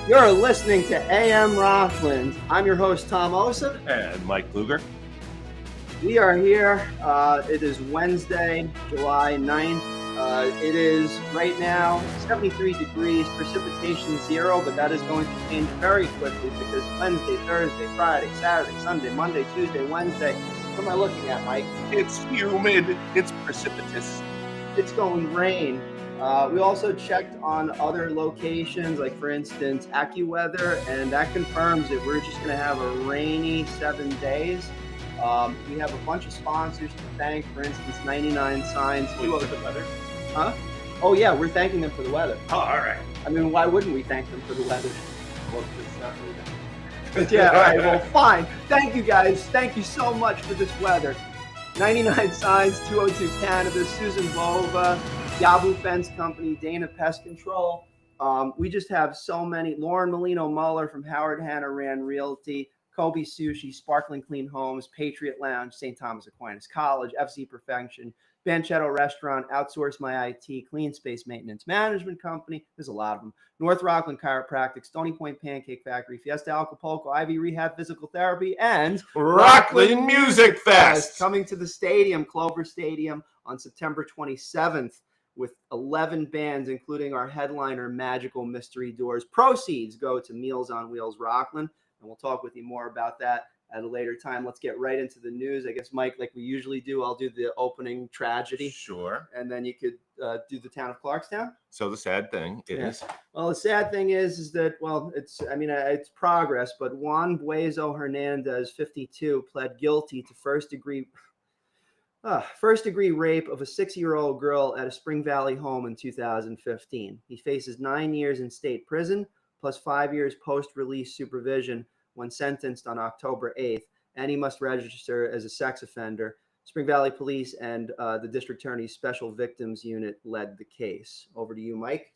You're listening to AM Rockland. I'm your host, Tom Osa. And Mike Luger. We are here. It is Wednesday, July 9th. It is right now 73 degrees, precipitation 0, but that is going to change very quickly because Wednesday, Thursday, Friday, Saturday, Sunday, Monday, Tuesday, Wednesday. What am I looking at, Mike? It's humid. It's precipitous. It's going to rain. We also checked on other locations, like for instance, AccuWeather, and that confirms that we're just going to have a rainy 7 days. We have a bunch of sponsors to thank, for instance, 99 Signs. For the weather? Huh? Oh, yeah, we're thanking them for the weather. Oh, all right. I mean, why wouldn't we thank them for the weather? Well, it's not really that. But yeah, all right, well, fine. Thank you, guys. Thank you so much for this weather. 99 Signs, 202 Cannabis, Susan Bova, Yabu Fence Company, Dana Pest Control. We just have so many. Lauren Molino Muller from Howard Hanna Rand Realty, Kobe Sushi, Sparkling Clean Homes, Patriot Lounge, St. Thomas Aquinas College, FC Perfection, Banchetto Restaurant, Outsource My IT, Clean Space Maintenance Management Company. There's a lot of them. North Rockland Chiropractic, Stony Point Pancake Factory, Fiesta Acapulco, Ivy Rehab Physical Therapy, and Rockland Music Fest. Coming to the stadium, Clover Stadium, on September 27th with 11 bands, including our headliner, Magical Mystery Doors. Proceeds go to Meals on Wheels Rockland, and we'll talk with you more about that at a later time. Let's get right into the news. I guess, Mike, like we usually do, I'll do the opening tragedy. Sure. And then you could do the town of Clarkstown. So the sad thing is... Well, the sad thing is that, well, it's progress, but Juan Buezo Hernandez, 52, pled guilty to first-degree rape of a 6-year-old girl at a Spring Valley home in 2015. He faces 9 years in state prison, plus 5 years post-release supervision when sentenced on October 8th, and he must register as a sex offender. Spring Valley Police and the District Attorney's Special Victims Unit led the case. Over to you, Mike.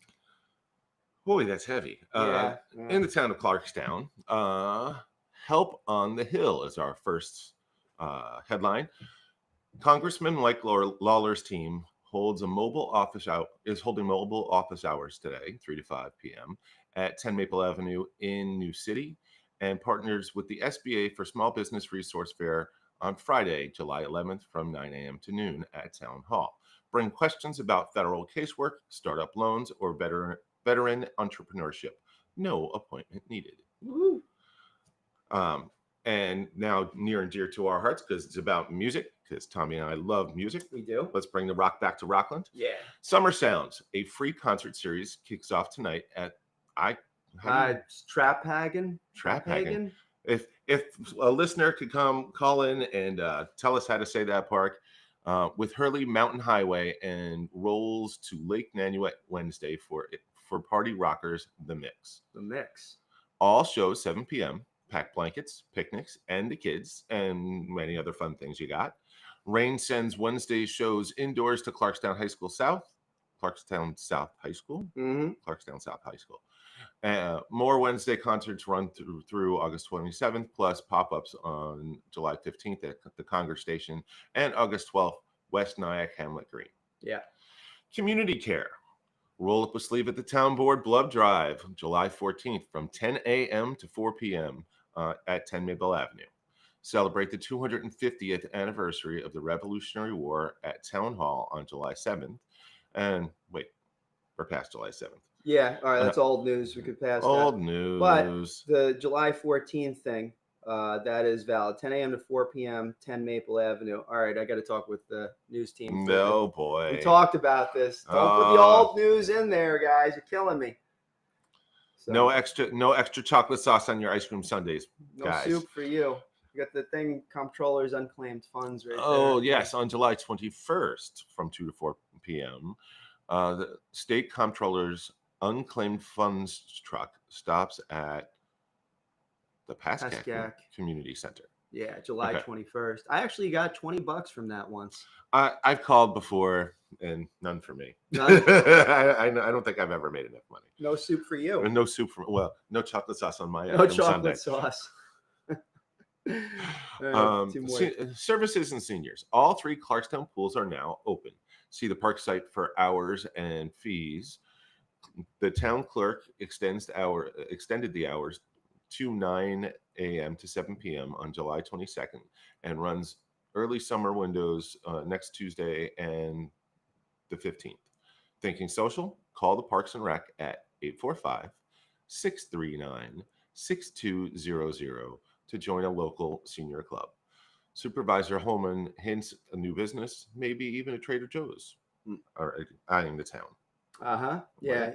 Boy, that's heavy. In the town of Clarkstown, Help on the Hill is our first headline. Congressman Mike Lawler's team is holding mobile office hours today, 3 to 5 p.m. at 10 Maple Avenue in New City, and partners with the SBA for Small Business Resource Fair on Friday, July 11th from 9 a.m. to noon at Town Hall. Bring questions about federal casework, startup loans, or veteran entrepreneurship. No appointment needed. Woo. And now near and dear to our hearts because it's about music, because Tommy and I love music. We do. Let's bring the rock back to Rockland. Yeah. Summer Sounds, a free concert series, kicks off tonight at Traphagen. If a listener could call in and tell us how to say that park, with Hurley Mountain Highway and rolls to Lake Nanuet Wednesday for Party Rockers, The Mix. All shows 7 p.m. Pack blankets, picnics, and the kids, and many other fun things you got. Rain sends Wednesday shows indoors to Clarkstown South High School. More Wednesday concerts run through August 27th, plus pop-ups on July 15th at the Congress Station and August 12th, West Nyack Hamlet Green. Yeah. Community care. Roll up a sleeve at the Town Board Blood Drive, July 14th from 10 a.m. to 4 p.m. At 10 Maple Avenue. Celebrate the 250th anniversary of the Revolutionary War at Town Hall on July 7th. And wait, we're past July 7th. Yeah, all right, that's old news. We could pass old news. But the July 14th thing, that is valid. 10 a.m. to 4 p.m., 10 Maple Avenue. All right, I got to talk with the news team. No, boy. We talked about this. Don't put the old news in there, guys. You're killing me. So, no extra chocolate sauce on your ice cream sundaes, guys. No soup for you. You got the thing, Comptroller's Unclaimed Funds right there. Oh, yes. On July 21st from 2 to 4 p.m., the State Comptroller's Unclaimed Funds truck stops at the Pascack Community Center. Yeah, July 21st. I actually got $20 from that once. I've called before, and none for me. None? I don't think I've ever made enough money. No soup for you. No soup for no chocolate sauce on my no chocolate Sunday. Sauce. Services and seniors. All 3 Clarkstown pools are now open. See the park site for hours and fees. The town clerk extended the hours to 9 a.m. to 7 p.m. on July 22nd and runs early summer windows next Tuesday and the 15th. Thinking social? Call the Parks and Rec at 845-639-6200 to join a local senior club. Supervisor Holman hints a new business, maybe even a Trader Joe's, are eyeing the town. Yeah.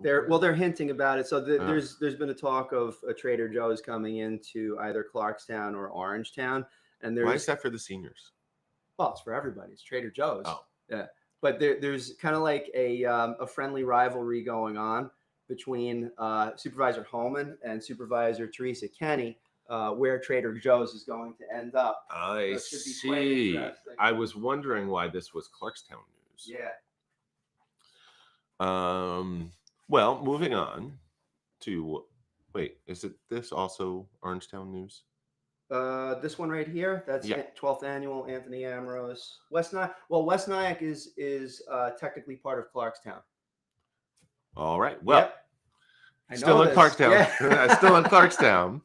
They're hinting about it. So there's been a talk of a Trader Joe's coming into either Clarkstown or Orangetown, and Why is that for the seniors? Well, it's for everybody. It's Trader Joe's. Oh, yeah. But there's kind of like a friendly rivalry going on between Supervisor Holman and Supervisor Teresa Kenny, where Trader Joe's is going to end up. I see. I was wondering why this was Clarkstown news. Yeah. Well, moving on to is this also Orangetown news? This one right here, that's 12th annual Anthony Ambrose. West Nyack. Well, West Nyack is technically part of Clarkstown. All right. Well, yep. Still in Clarkstown. Yeah. Still in Clarkstown.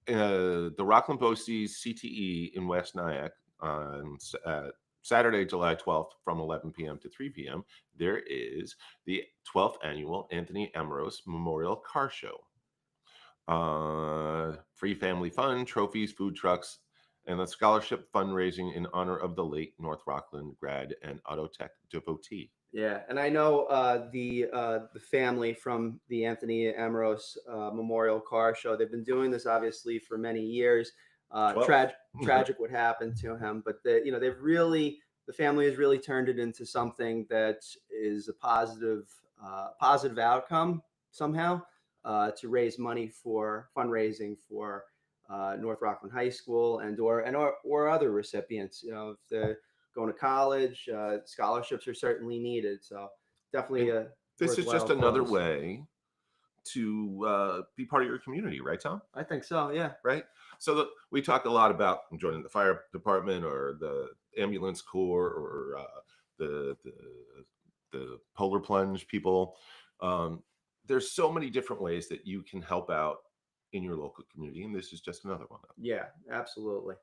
The Rockland BOCES CTE in West Nyack on Saturday, July 12th from 11 p.m. to 3 p.m. There is the 12th annual Anthony Ambrose Memorial Car Show. Free family fun, trophies, food trucks, and a scholarship fundraising in honor of the late North Rockland grad and auto tech devotee. Yeah, and I know the family from the Anthony Ambrose Memorial Car Show. They've been doing this obviously for many years. Tragic what happened to him, but the family has really turned it into something that is a positive outcome somehow to raise money for fundraising for North Rockland High School or other recipients. If they're going to college, scholarships are certainly needed. So definitely this is just another way to be part of your community, right, Tom? I think so, yeah. Right? So we talk a lot about joining the fire department or the ambulance corps or the polar plunge people. There's so many different ways that you can help out in your local community, and this is just another one. Yeah, absolutely.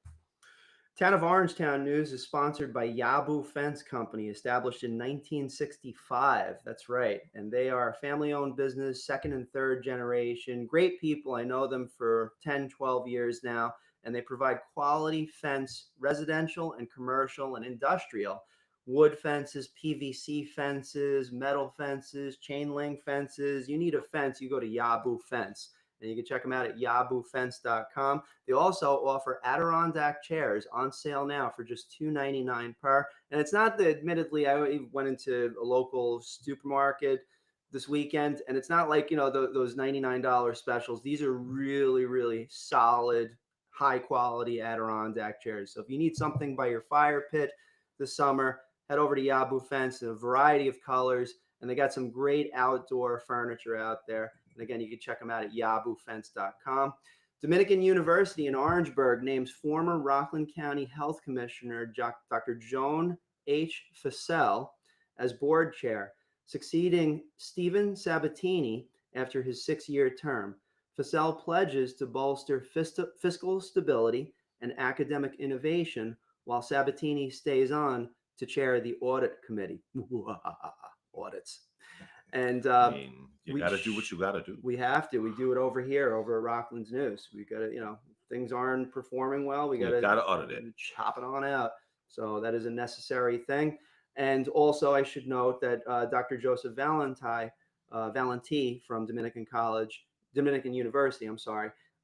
Town of Orangetown news is sponsored by Yabu Fence Company, established in 1965. That's right. And they are a family-owned business, second and third generation. Great people. I know them for 10, 12 years now. And they provide quality fence, residential and commercial and industrial. Wood fences, PVC fences, metal fences, chain link fences. You need a fence, you go to Yabu Fence. And you can check them out at yabufence.com. They also offer Adirondack chairs on sale now for just $2.99 per. And it's not that, admittedly, I went into a local supermarket this weekend, and it's not like, those $99 specials. These are really, really solid, high quality Adirondack chairs. So if you need something by your fire pit this summer, head over to Yabu Fence in a variety of colors. And they got some great outdoor furniture out there. And again, you can check them out at yabufence.com. Dominican University in Orangeburg names former Rockland County Health Commissioner Dr. Joan H. Fassel as board chair, succeeding Stephen Sabatini after his 6-year term. Fassel pledges to bolster fiscal stability and academic innovation, while Sabatini stays on to chair the audit committee. Audits. And you got to do what you got to do. We have to. We do it over here, over at Rockland's News. We got to, things aren't performing well. We got to audit it, chop it on out. So that is a necessary thing. And also, I should note that Dr. Joseph Valenti from Dominican University,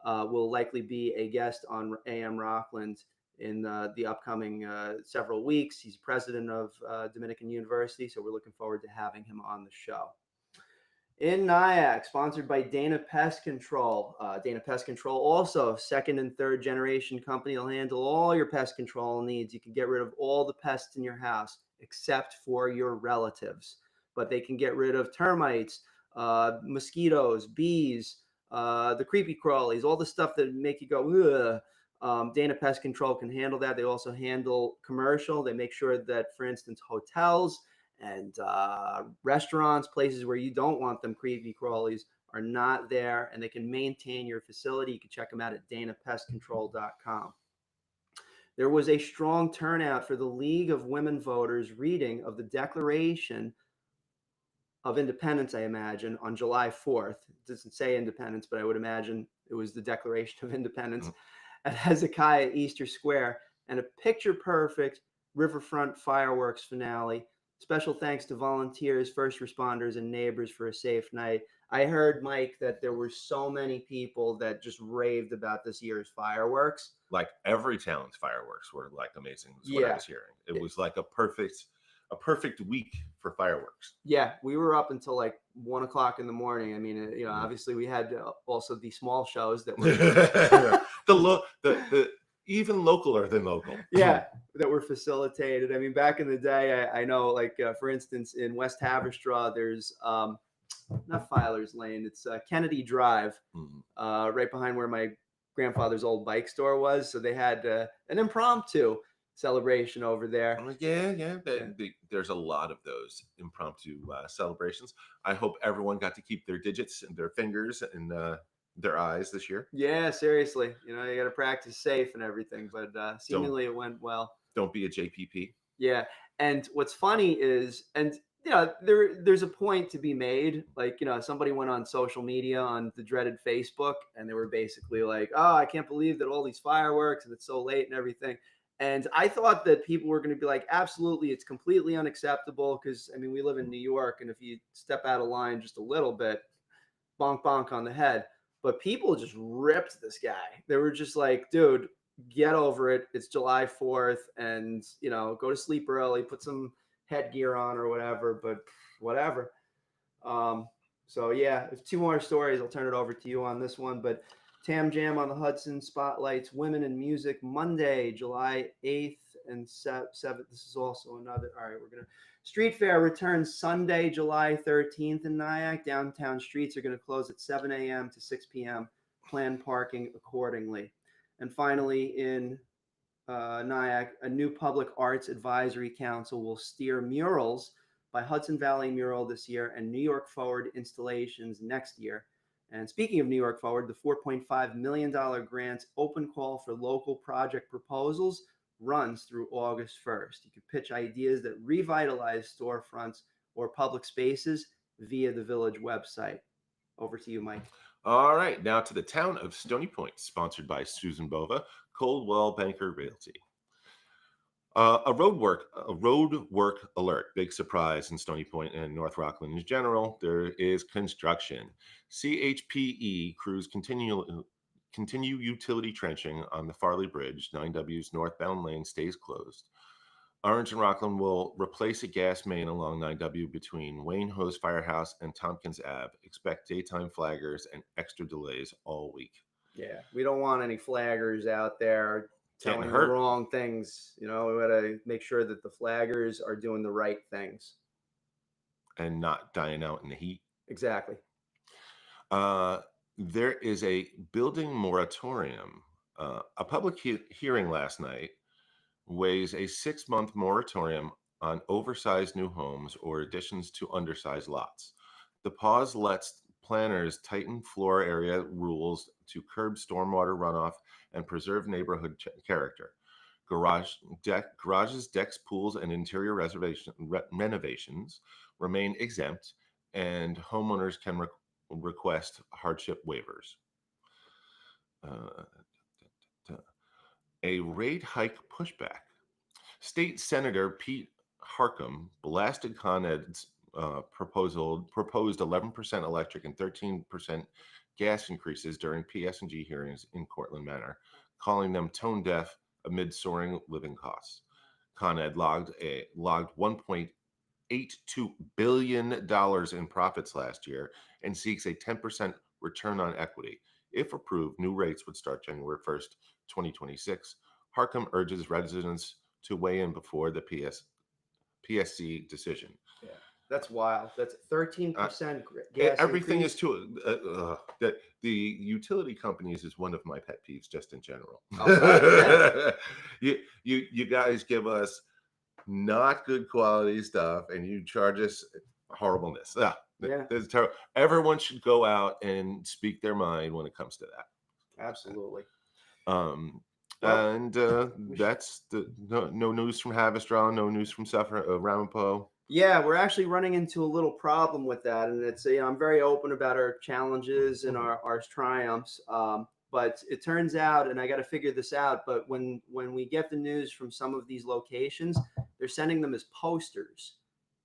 will likely be a guest on AM Rockland in the upcoming several weeks. He's president of Dominican University, so we're looking forward to having him on the show. In Nyack, sponsored by Dana Pest Control. Dana Pest Control, also second and third generation company. Will handle all your pest control needs. You can get rid of all the pests in your house except for your relatives. But they can get rid of termites, mosquitoes, bees, the creepy crawlies, all the stuff that make you go, ugh. Dana Pest Control can handle that. They also handle commercial. They make sure that, for instance, hotels And restaurants, places where you don't want them creepy crawlies are not there, and they can maintain your facility. You can check them out at danapestcontrol.com. There was a strong turnout for the League of Women Voters reading of the Declaration of Independence, I imagine, on July 4th. It doesn't say independence, but I would imagine it was the Declaration of Independence at Hezekiah Easter Square, and a picture-perfect riverfront fireworks finale. Special thanks to volunteers, first responders, and neighbors for a safe night. I heard, Mike, that there were so many people that just raved about this year's fireworks. Like every town's fireworks were like amazing. Is what I was hearing. It was like a perfect week for fireworks. Yeah, we were up until like 1 o'clock in the morning. I mean, obviously we had also the small shows that were the even localer than local. Yeah, that were facilitated. I mean, back in the day, I know, like for instance, in West Haverstraw, there's not Filer's Lane, it's Kennedy Drive, right behind where my grandfather's old bike store was. So they had an impromptu celebration over there. There's a lot of those impromptu celebrations. I hope everyone got to keep their digits and their fingers and their eyes this year. Yeah, seriously. You got to practice safe and everything, but seemingly it went well. Don't be a JPP. Yeah. And what's funny is, and there's a point to be made. Like, somebody went on social media on the dreaded Facebook, and they were basically like, oh, I can't believe that all these fireworks and it's so late and everything. And I thought that people were going to be like, absolutely, it's completely unacceptable. Because, I mean, we live in New York, and if you step out of line just a little bit, bonk, bonk on the head. But people just ripped this guy. They were just like, dude, get over it. It's July 4th, and, go to sleep early, put some headgear on or whatever, but whatever. So, yeah, if 2 more stories, I'll turn it over to you on this one. But Tam Jam on the Hudson spotlights Women in Music Monday, July 8th and 7th. This is also another. All right, we're going to. Street Fair returns Sunday, July 13th in Nyack. Downtown streets are going to close at 7 a.m. to 6 p.m. Plan parking accordingly. And finally, in Nyack, a new Public Arts Advisory Council will steer murals by Hudson Valley Mural this year and New York Forward installations next year. And speaking of New York Forward, the $4.5 million grant's open call for local project proposals runs through August 1st. You can pitch ideas that revitalize storefronts or public spaces via the Village website. Over to you, Mike. All right, now to the town of Stony Point, sponsored by Susan Bova, Coldwell Banker Realty. A road work alert. Big surprise in Stony Point and North Rockland in general. There is construction. CHPE crews continue utility trenching on the Farley Bridge. 9W's northbound lane stays closed. Orange and Rockland will replace a gas main along 9W between Wayne Hose Firehouse and Tompkins Ave. Expect daytime flaggers and extra delays all week. Yeah, we don't want any flaggers out there telling the wrong things. We got to make sure that the flaggers are doing the right things. And not dying out in the heat. Exactly. There is a building moratorium. A public hearing last night weighs a 6-month moratorium on oversized new homes or additions to undersized lots. The pause lets planners tighten floor area rules to curb stormwater runoff and preserve neighborhood character. Garages, decks, pools, and interior renovations remain exempt, and homeowners can request hardship waivers. A rate hike pushback. State Senator Pete Harcum blasted Con Ed's proposed 11% electric and 13% gas increases during PS&G hearings in Cortland Manor, calling them tone deaf amid soaring living costs. Con Ed logged $1.82 billion in profits last year and seeks a 10% return on equity. If approved, new rates would start January 1st, 2026. Harcum urges residents to weigh in before the PSC decision. Yeah, that's wild. That's 13% gas. Everything increase. Is too. The utility companies is one of my pet peeves, just in general. Oh, you guys give us not good quality stuff, and you charge us horribleness. Yeah, Yeah. that's terrible. Everyone should go out and speak their mind when it comes to that. Absolutely. Well, and that's no news from Haverstraw, no news from Ramapo. Yeah, we're actually running into a little problem with that, and it's I'm very open about our challenges and our triumphs. But it turns out, and I got to figure this out. But when we get the news from some of these locations, they're sending them as posters,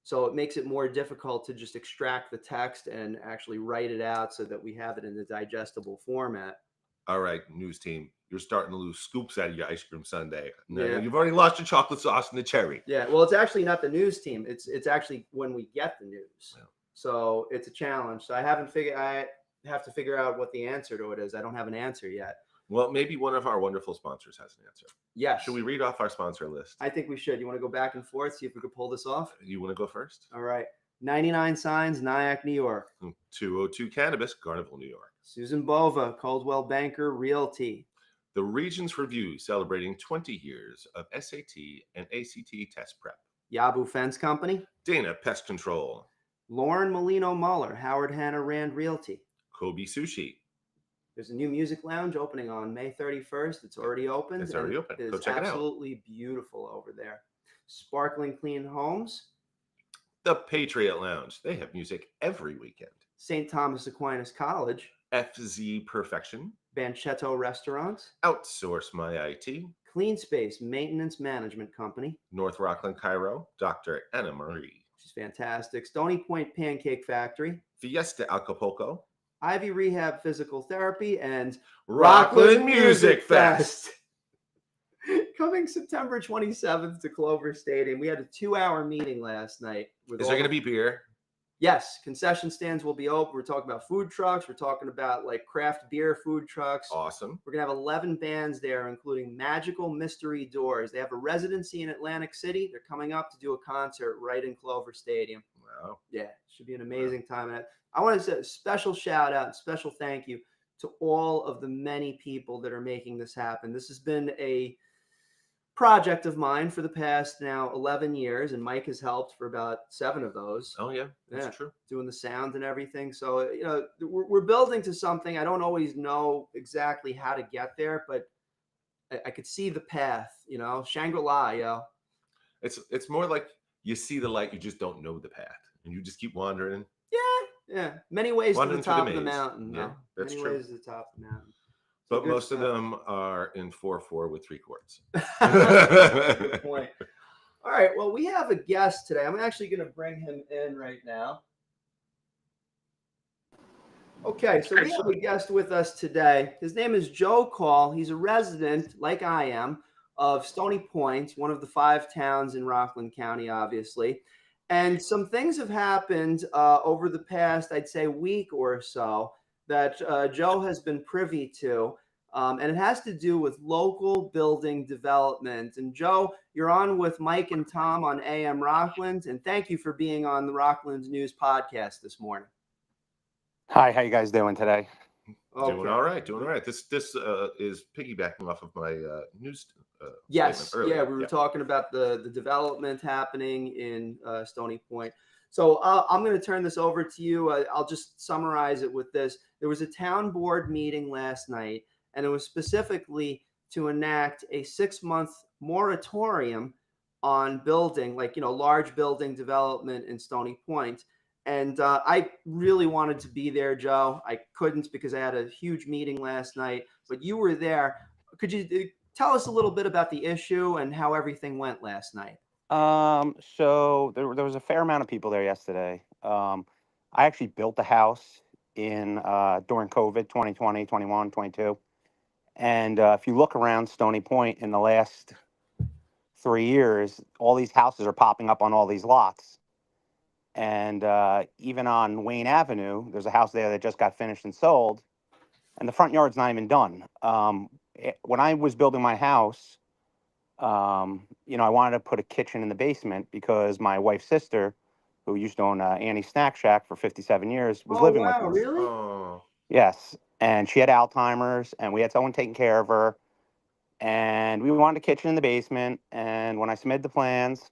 so it makes it more difficult to just extract the text and actually write it out so that we have it in a digestible format. All right, news team, you're starting to lose scoops out of your ice cream sundae. No, Yeah. you've already lost your chocolate sauce and the cherry. Yeah, well, it's actually not the news team. It's actually when we get the news. Yeah. So it's a challenge. So I have to figure out what the answer to it is. I don't have an answer yet. Well, maybe one of our wonderful sponsors has an answer. Yes. Should we read off our sponsor list? I think we should. You want to go back and forth, see if we could pull this off? You want to go first? All right. 99 Signs, Nyack, New York. 202 Cannabis, Garneville, New York. Susan Bova, Coldwell Banker Realty. The Regents Review, celebrating 20 years of SAT and ACT test prep. Yabu Fence Company. Dana Pest Control. Lauren Molino Muller, Howard Hanna Rand Realty. Kobe Sushi. There's a new music lounge opening on May 31st. It's already open. It's already open. It's absolutely beautiful over there. Sparkling Clean Homes. The Patriot Lounge. They have music every weekend. St. Thomas Aquinas College. FZ Perfection. Banchetto Restaurants. Outsource My IT. Clean Space Maintenance Management Company. North Rockland, Cairo. Dr. Anna Marie. She's fantastic. Stony Point Pancake Factory. Fiesta Acapulco. Ivy Rehab Physical Therapy, and Rockland Music Fest. Coming September 27th to Clover Stadium. We had a 2-hour meeting last night. Is there going to be beer? Yes, concession stands will be open. We're talking about food trucks. We're talking about like craft beer food trucks. Awesome. We're going to have 11 bands there, including Magical Mystery Doors. They have a residency in Atlantic City. They're coming up to do a concert right in Clover Stadium. Wow. Yeah, it should be an amazing time. And I want to say a special shout out, special thank you to all of the many people that are making this happen. This has been a project of mine for the past now 11 years, and Mike has helped for about 7 of those. Oh yeah, that's true. Doing the sound and everything. So we're building to something. I don't always know exactly how to get there, but I could see the path. Shangri-La. It's more like you see the light, you just don't know the path, and you just keep wandering. Yeah. Many ways to the top of the mountain. Yeah, that's many true. ways to the top of the mountain. But most of them are in 4/4 with 3 chords. Good point. All right. Well, we have a guest today. I'm actually going to bring him in right now. Okay, so we have a guest with us today. His name is Joe Call. He's a resident, like I am, of Stony Point, one of the 5 towns in Rockland County, obviously. And some things have happened over the past, I'd say, week or so that Joe has been privy to. And it has to do with local building development. And Joe, you're on with Mike and Tom on AM Rockland. And thank you for being on the Rockland News podcast this morning. Hi, how you guys doing today? Okay. Doing all right. This is piggybacking off of my news. Yes, earlier. yeah, we were talking about the development happening in Stony Point. So I'm going to turn this over to you. I'll just summarize it with this. There was a town board meeting last night, and it was specifically to enact a 6-month moratorium on building, large building development in Stony Point. And I really wanted to be there, Joe. I couldn't because I had a huge meeting last night, but you were there. Could you tell us a little bit about the issue and how everything went last night? So there was a fair amount of people there yesterday. I actually built a house during COVID, 2020, 21, 22. And if you look around Stony Point in the last 3 years, all these houses are popping up on all these lots. And even on Wayne Avenue, there's a house there that just got finished and sold, and the front yard's not even done. When I was building my house, I wanted to put a kitchen in the basement because my wife's sister, who used to own Annie's Snack Shack for 57 years, was living with us. Really? Oh. Yes, and she had Alzheimer's, and we had someone taking care of her, and we wanted a kitchen in the basement. And when I submitted the plans,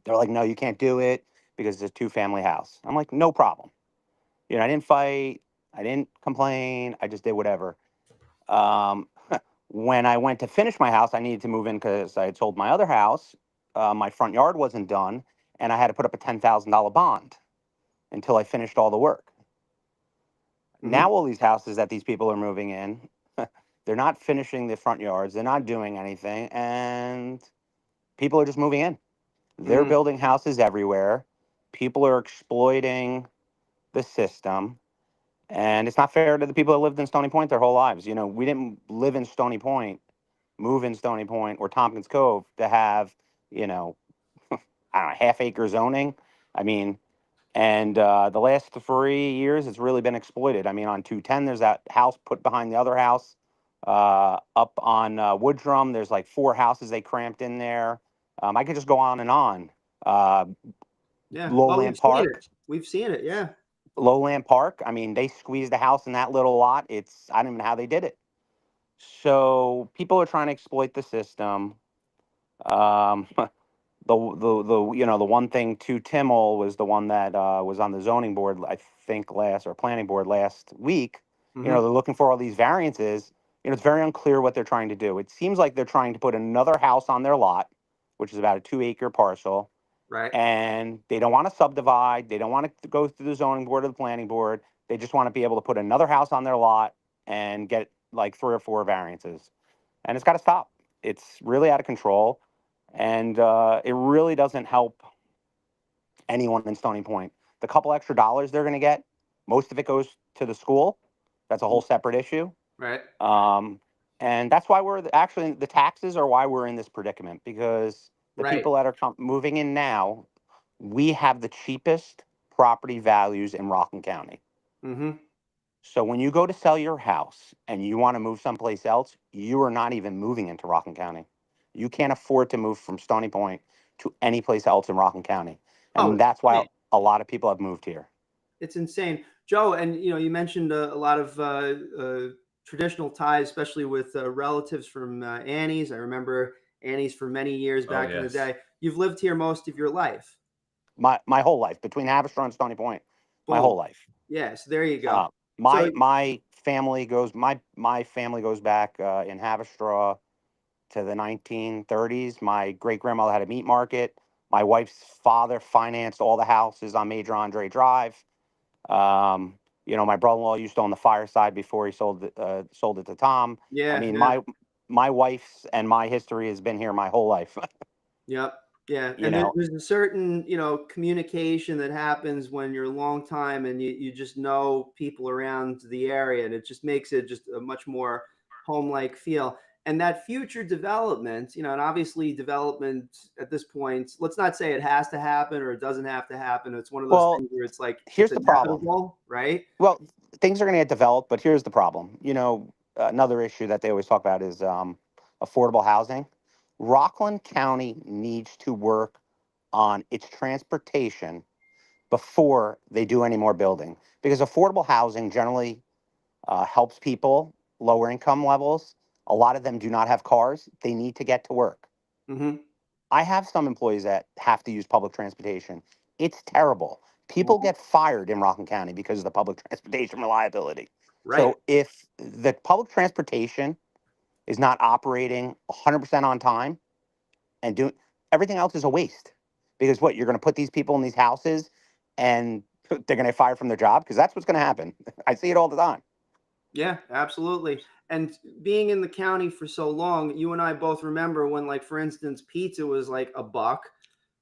They're like, no, you can't do it because it's a 2-family house. I'm like, no problem. I didn't fight. I didn't complain. I just did whatever. Um, when I went to finish my house, I needed to move in because I had sold my other house. My front yard wasn't done, and I had to put up a $10,000 bond until I finished all the work. Now all these houses that these people are moving in, they're not finishing the front yards. They're not doing anything, and people are just moving in. They're building houses everywhere. People are exploiting the system, and it's not fair to the people that lived in Stony Point their whole lives. We didn't live in Stony Point, move in Stony Point or Tompkins Cove to have, I don't know, half-acre zoning. I mean, and the last 3 years, it's really been exploited. I mean, on 210, there's that house put behind the other house. Up on Woodrum, there's like 4 houses they cramped in there. I could just go on and on. Yeah. Lowland Park. We've seen it. Yeah. Lowland Park. I mean, they squeezed a house in that little lot. I don't even know how they did it. So people are trying to exploit the system. The one thing too, Timmel was the one that was on the zoning board, I think planning board last week. They're looking for all these variances. It's very unclear what they're trying to do. It seems like they're trying to put another house on their lot, which is about a 2-acre parcel. Right. And they don't want to subdivide. They don't want to go through the zoning board or the planning board. They just want to be able to put another house on their lot and get like 3 or 4 variances. And it's got to stop. It's really out of control. And it really doesn't help anyone in Stony Point. The couple extra dollars they're going to get, most of it goes to the school. That's a whole separate issue. Right. And that's why the taxes are why we're in this predicament, because the people that are moving in now, we have the cheapest property values in Rockland County. So when you go to sell your house and you want to move someplace else, you are not even moving into Rockland County. You can't afford to move from Stony Point to any place else in Rockland County. And that's why a lot of people have moved here. It's insane. Joe, and you mentioned a lot of traditional ties, especially with relatives from Annie's. I remember Annie's for many years back in the day. You've lived here most of your life. My whole life, between Haverstraw and Stony Point, my whole life. Yes, there you go. My family goes back in Haverstraw to the 1930s. My great grandmother had a meat market. My wife's father financed all the houses on Major Andre Drive. My brother-in-law used to own the Fireside before he sold it to Tom. Yeah. I mean, my wife's and my history has been here my whole life. Yep. Yeah. And there's a certain, communication that happens when you're a long time and you just know people around the area, and it just makes it just a much more home-like feel. And that future development, and obviously development at this point, let's not say it has to happen or it doesn't have to happen. It's one of those things where it's like, here's the problem, right? Well, things are going to get developed, but here's the problem. Another issue that they always talk about is affordable housing. Rockland County needs to work on its transportation before they do any more building, because affordable housing generally helps people lower income levels. A lot of them do not have cars. They need to get to work. I have some employees that have to use public transportation. It's terrible. People get fired in Rockland County because of the public transportation reliability. Right. So if the public transportation is not operating 100% on time and doing everything else is a waste, because you're going to put these people in these houses and they're going to get fired from their job, because that's what's going to happen. I see it all the time. Yeah, absolutely. And being in the county for so long, you and I both remember when, like, for instance, pizza was like $1,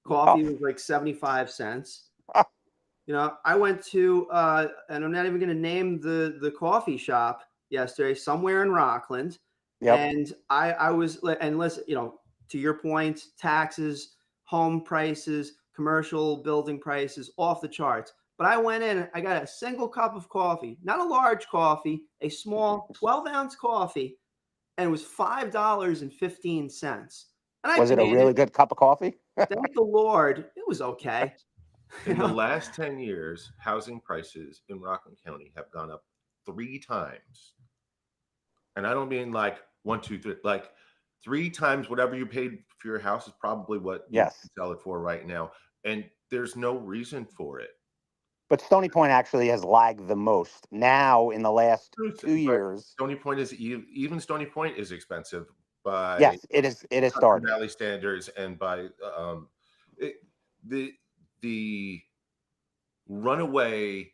coffee was like 75 cents. I went to, and I'm not even going to name the coffee shop yesterday, somewhere in Rockland. Yep. And I was, and listen, to your point, taxes, home prices, commercial building prices, off the charts. But I went in, I got a single cup of coffee, not a large coffee, a small 12-ounce coffee, and it was $5.15. And was it a really good cup of coffee? Thank the Lord, it was okay. In the last 10 years, housing prices in Rockland County have gone up 3 times. And I don't mean like 1, 2, 3, like 3 times whatever you paid for your house is probably what you Yes. can sell it for right now, and there's no reason for it. But Stony Point actually has lagged the most now in the last 2 years. Stony Point is even Stony Point is expensive by Yes, it is. It is Hudson starting. Valley standards, and by it, the runaway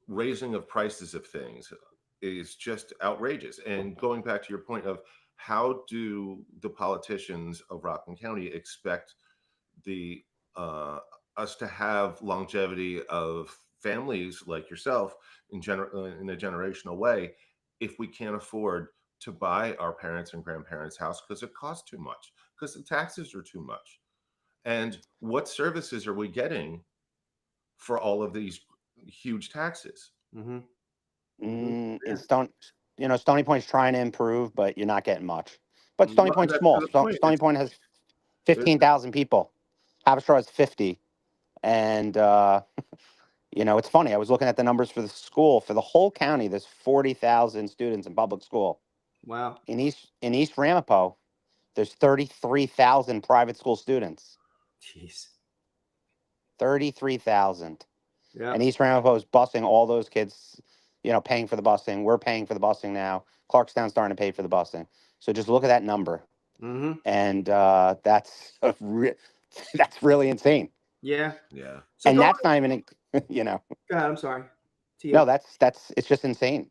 raising of prices of things is just outrageous. And going back to your point of how do the politicians of Rockland County expect the us to have longevity of families like yourself in in a generational way if we can't afford to buy our parents and grandparents' house because it costs too much, because the taxes are too much? And what services are we getting for all of these huge taxes? Mm-hmm. In Stony Point's trying to improve, but you're not getting much. But Stony Point's That's small. to the point. Stony Point has 15,000 people. Haverstraw has 50. And, it's funny. I was looking at the numbers for the school. For the whole county, there's 40,000 students in public school. Wow. In East Ramapo, there's 33,000 private school students. Jeez. 33,000. Yeah. And East Ramapo is busing all those kids, paying for the busing. We're paying for the busing now. Clarkstown's starting to pay for the busing. So just look at that number. Mm-hmm. And that's that's really insane. Yeah. Yeah. So And that's not even, Go ahead. I'm sorry. no, it's just insane,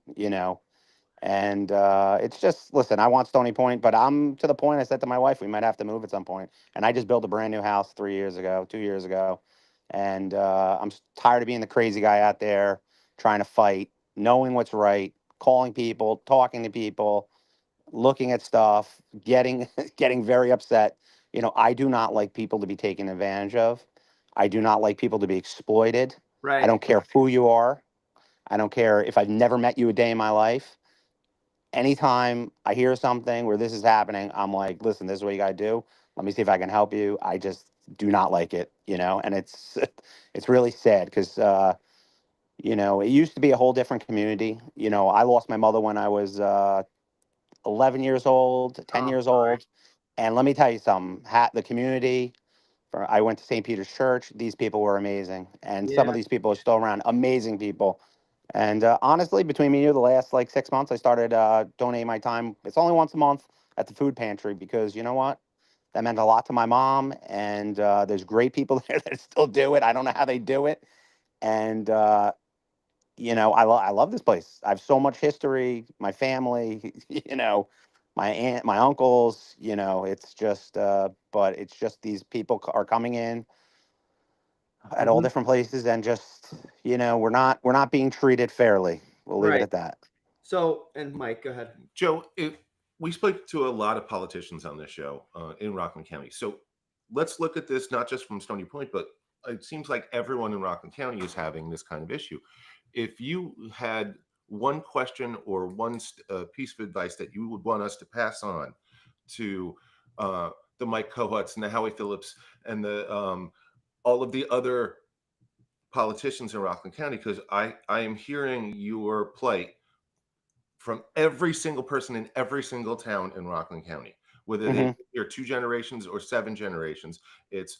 And it's just, listen, I want Stony Point, but I'm to the point I said to my wife, we might have to move at some point. And I just built a brand new house 2 years ago. And I'm tired of being the crazy guy out there trying to fight, knowing what's right, calling people, talking to people, looking at stuff, getting getting very upset. I do not like people to be taken advantage of. I do not like people to be exploited. Right. I don't care who you are. I don't care if I've never met you a day in my life. Anytime I hear something where this is happening, I'm like, listen, this is what you got to do. Let me see if I can help you. I just do not like it, and it's it's really sad because it used to be a whole different community. I lost my mother when I was 11 years old, 10 Oh, years sorry. old, and let me tell you something. The community. I went to St. Peter's Church. These people were amazing, and some Yeah. of these people are still around. Amazing people. And honestly, between me and you, the last 6 months, I started donating my time. It's only once a month at the food pantry because you know what? That meant a lot to my mom. And there's great people there that still do it. I don't know how they do it. And I love this place. I have so much history. My family, my aunt, my uncles. It's just, but it's just these people are coming in at all Mm-hmm. different places and just we're not being treated fairly. We'll leave it Right. at that. So, and Mike, go ahead. Joe, we spoke to a lot of politicians on this show in Rockland County. So let's look at this not just from Stony Point, but it seems like everyone in Rockland County is having this kind of issue. If you had one question or one piece of advice that you would want us to pass on to the Mike Cohuts and the Howie Phillips and the all of the other politicians in Rockland County, because I am hearing your plight from every single person in every single town in Rockland County, whether they are 2 generations or 7 generations. It's,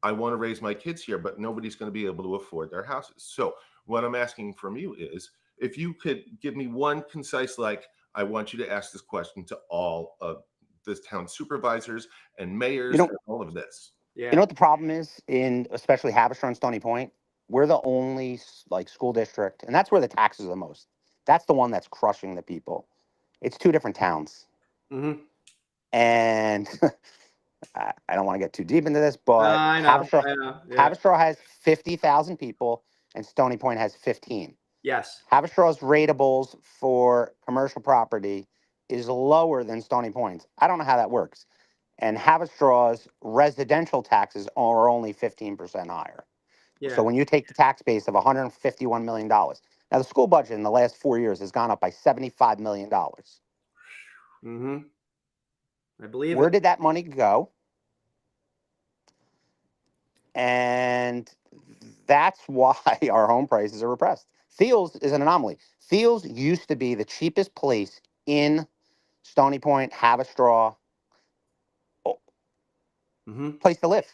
I want to raise my kids here, but nobody's going to be able to afford their houses. So what I'm asking from you is, if you could give me one concise, I want you to ask this question to all of the town supervisors and mayors and all of this. Yeah. You know what the problem is in especially Haverstraw and Stony Point? We're the only school district, and that's where the taxes are the most. That's the one that's crushing the people. It's 2 different towns. Mm-hmm. And I don't want to get too deep into this, but I know. Yeah. Haverstraw has 50,000 people, and Stony Point has 15. Yes. Haverstraw's ratables for commercial property is lower than Stony Point's. I don't know how that works. And Haverstraw's residential taxes are only 15% higher. Yeah. So when you take the tax base of $151 million, now the school budget in the last 4 years has gone up by $75 million. Mm-hmm. I believe Where it. did that money go? And that's why our home prices are repressed. Thiel's is an anomaly. Thiel's used to be the cheapest place in Stony Point, Haverstraw, place to live.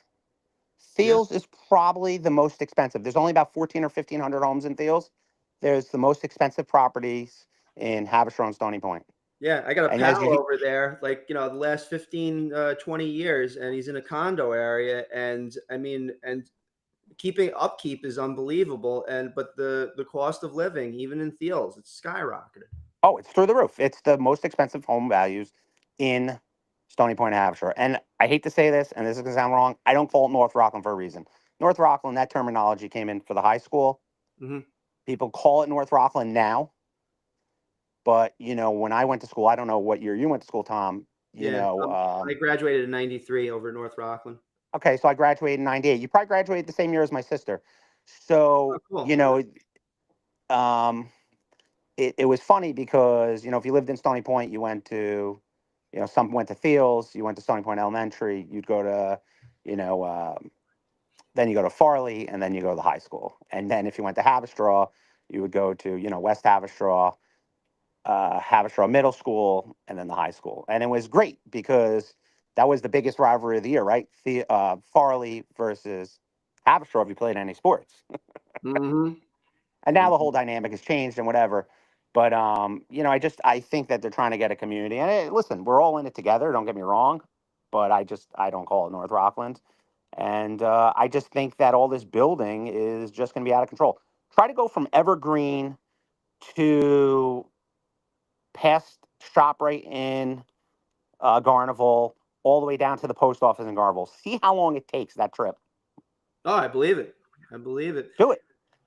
Thiels is probably the most expensive. There's only about 14 or 1,500 homes in Thiels. There's the most expensive properties in Haverstraw and Stony Point. Yeah, I got a And pal over there, like, the last 15, 20 years, and he's in a condo area. And I mean, and keeping upkeep is unbelievable. But the cost of living, even in Thiels, it's skyrocketed. Oh, it's through the roof. It's the most expensive home values in Stony Point, Hampshire. And I hate to say this, and this is going to sound wrong. I don't call it North Rockland for a reason. North Rockland, that terminology came in for the high school. People call it North Rockland now. But, when I went to school, I don't know what year you went to school, Tom. I graduated in 93 over at North Rockland. Okay, so I graduated in 98. You probably graduated the same year as my sister. So, cool. It was funny because, if you lived in Stony Point, you went to, some went to Thiels, you went to Stony Point Elementary, you'd go to, then you go to Farley, and then you go to the high school. And then if you went to Haverstraw, you would go to, West Haverstraw, Haverstraw Middle School, and then the high school. And it was great because that was the biggest rivalry of the year, right? Farley versus Haverstraw if you played any sports. And now the whole dynamic has changed and whatever. But, I think that they're trying to get a community. And listen, we're all in it together. Don't get me wrong. But I don't call it North Rockland. And I just think that all this building is just going to be out of control. Try to go from Evergreen to past ShopRite in Garnival, all the way down to the post office in Garnival. See how long it takes, that trip. Oh, I believe it. Do it.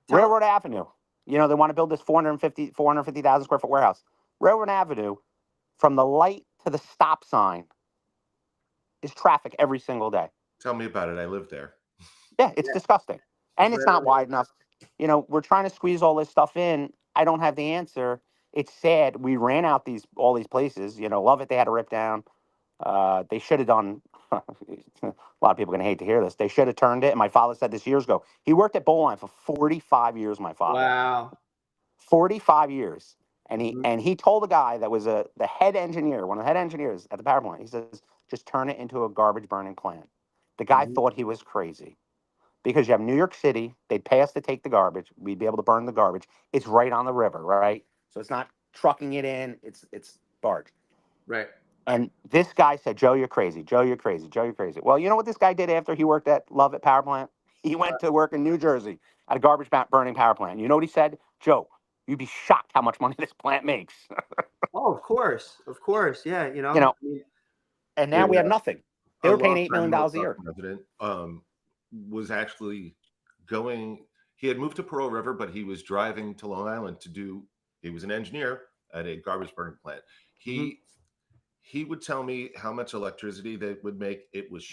Railroad Avenue. They want to build this 450,000 square foot warehouse. Railroad Avenue, from the light to the stop sign, is traffic every single day. Tell me about it. I live there. Yeah, it's disgusting. And it's not wide enough. We're trying to squeeze all this stuff in. I don't have the answer. It's sad. We ran out all these places. Love it. They had to rip down. They should have done. A lot of people are going to hate to hear this. They should have turned it. And my father said this years ago. He worked at Bowline for 45 years. My father. Wow. 45 years. And he told the guy that was the head engineer, one of the head engineers at the power plant. He says, just turn it into a garbage burning plant. The guy thought he was crazy. Because you have New York City, they'd pay us to take the garbage. We'd be able to burn the garbage. It's right on the river, right? So it's not trucking it in. It's barge. Right. And this guy said, Joe, you're crazy. Joe, you're crazy. Joe, you're crazy. Well, you know what this guy did after he worked at Love It Power Plant? He went to work in New Jersey at a garbage burning power plant. You know what he said? Joe, you'd be shocked how much money this plant makes. Oh, of course. Yeah, And now we have nothing. They were paying $8 million a year. President was actually going. He had moved to Pearl River, but he was driving to Long Island he was an engineer at a garbage burning plant. He would tell me how much electricity they would make. It was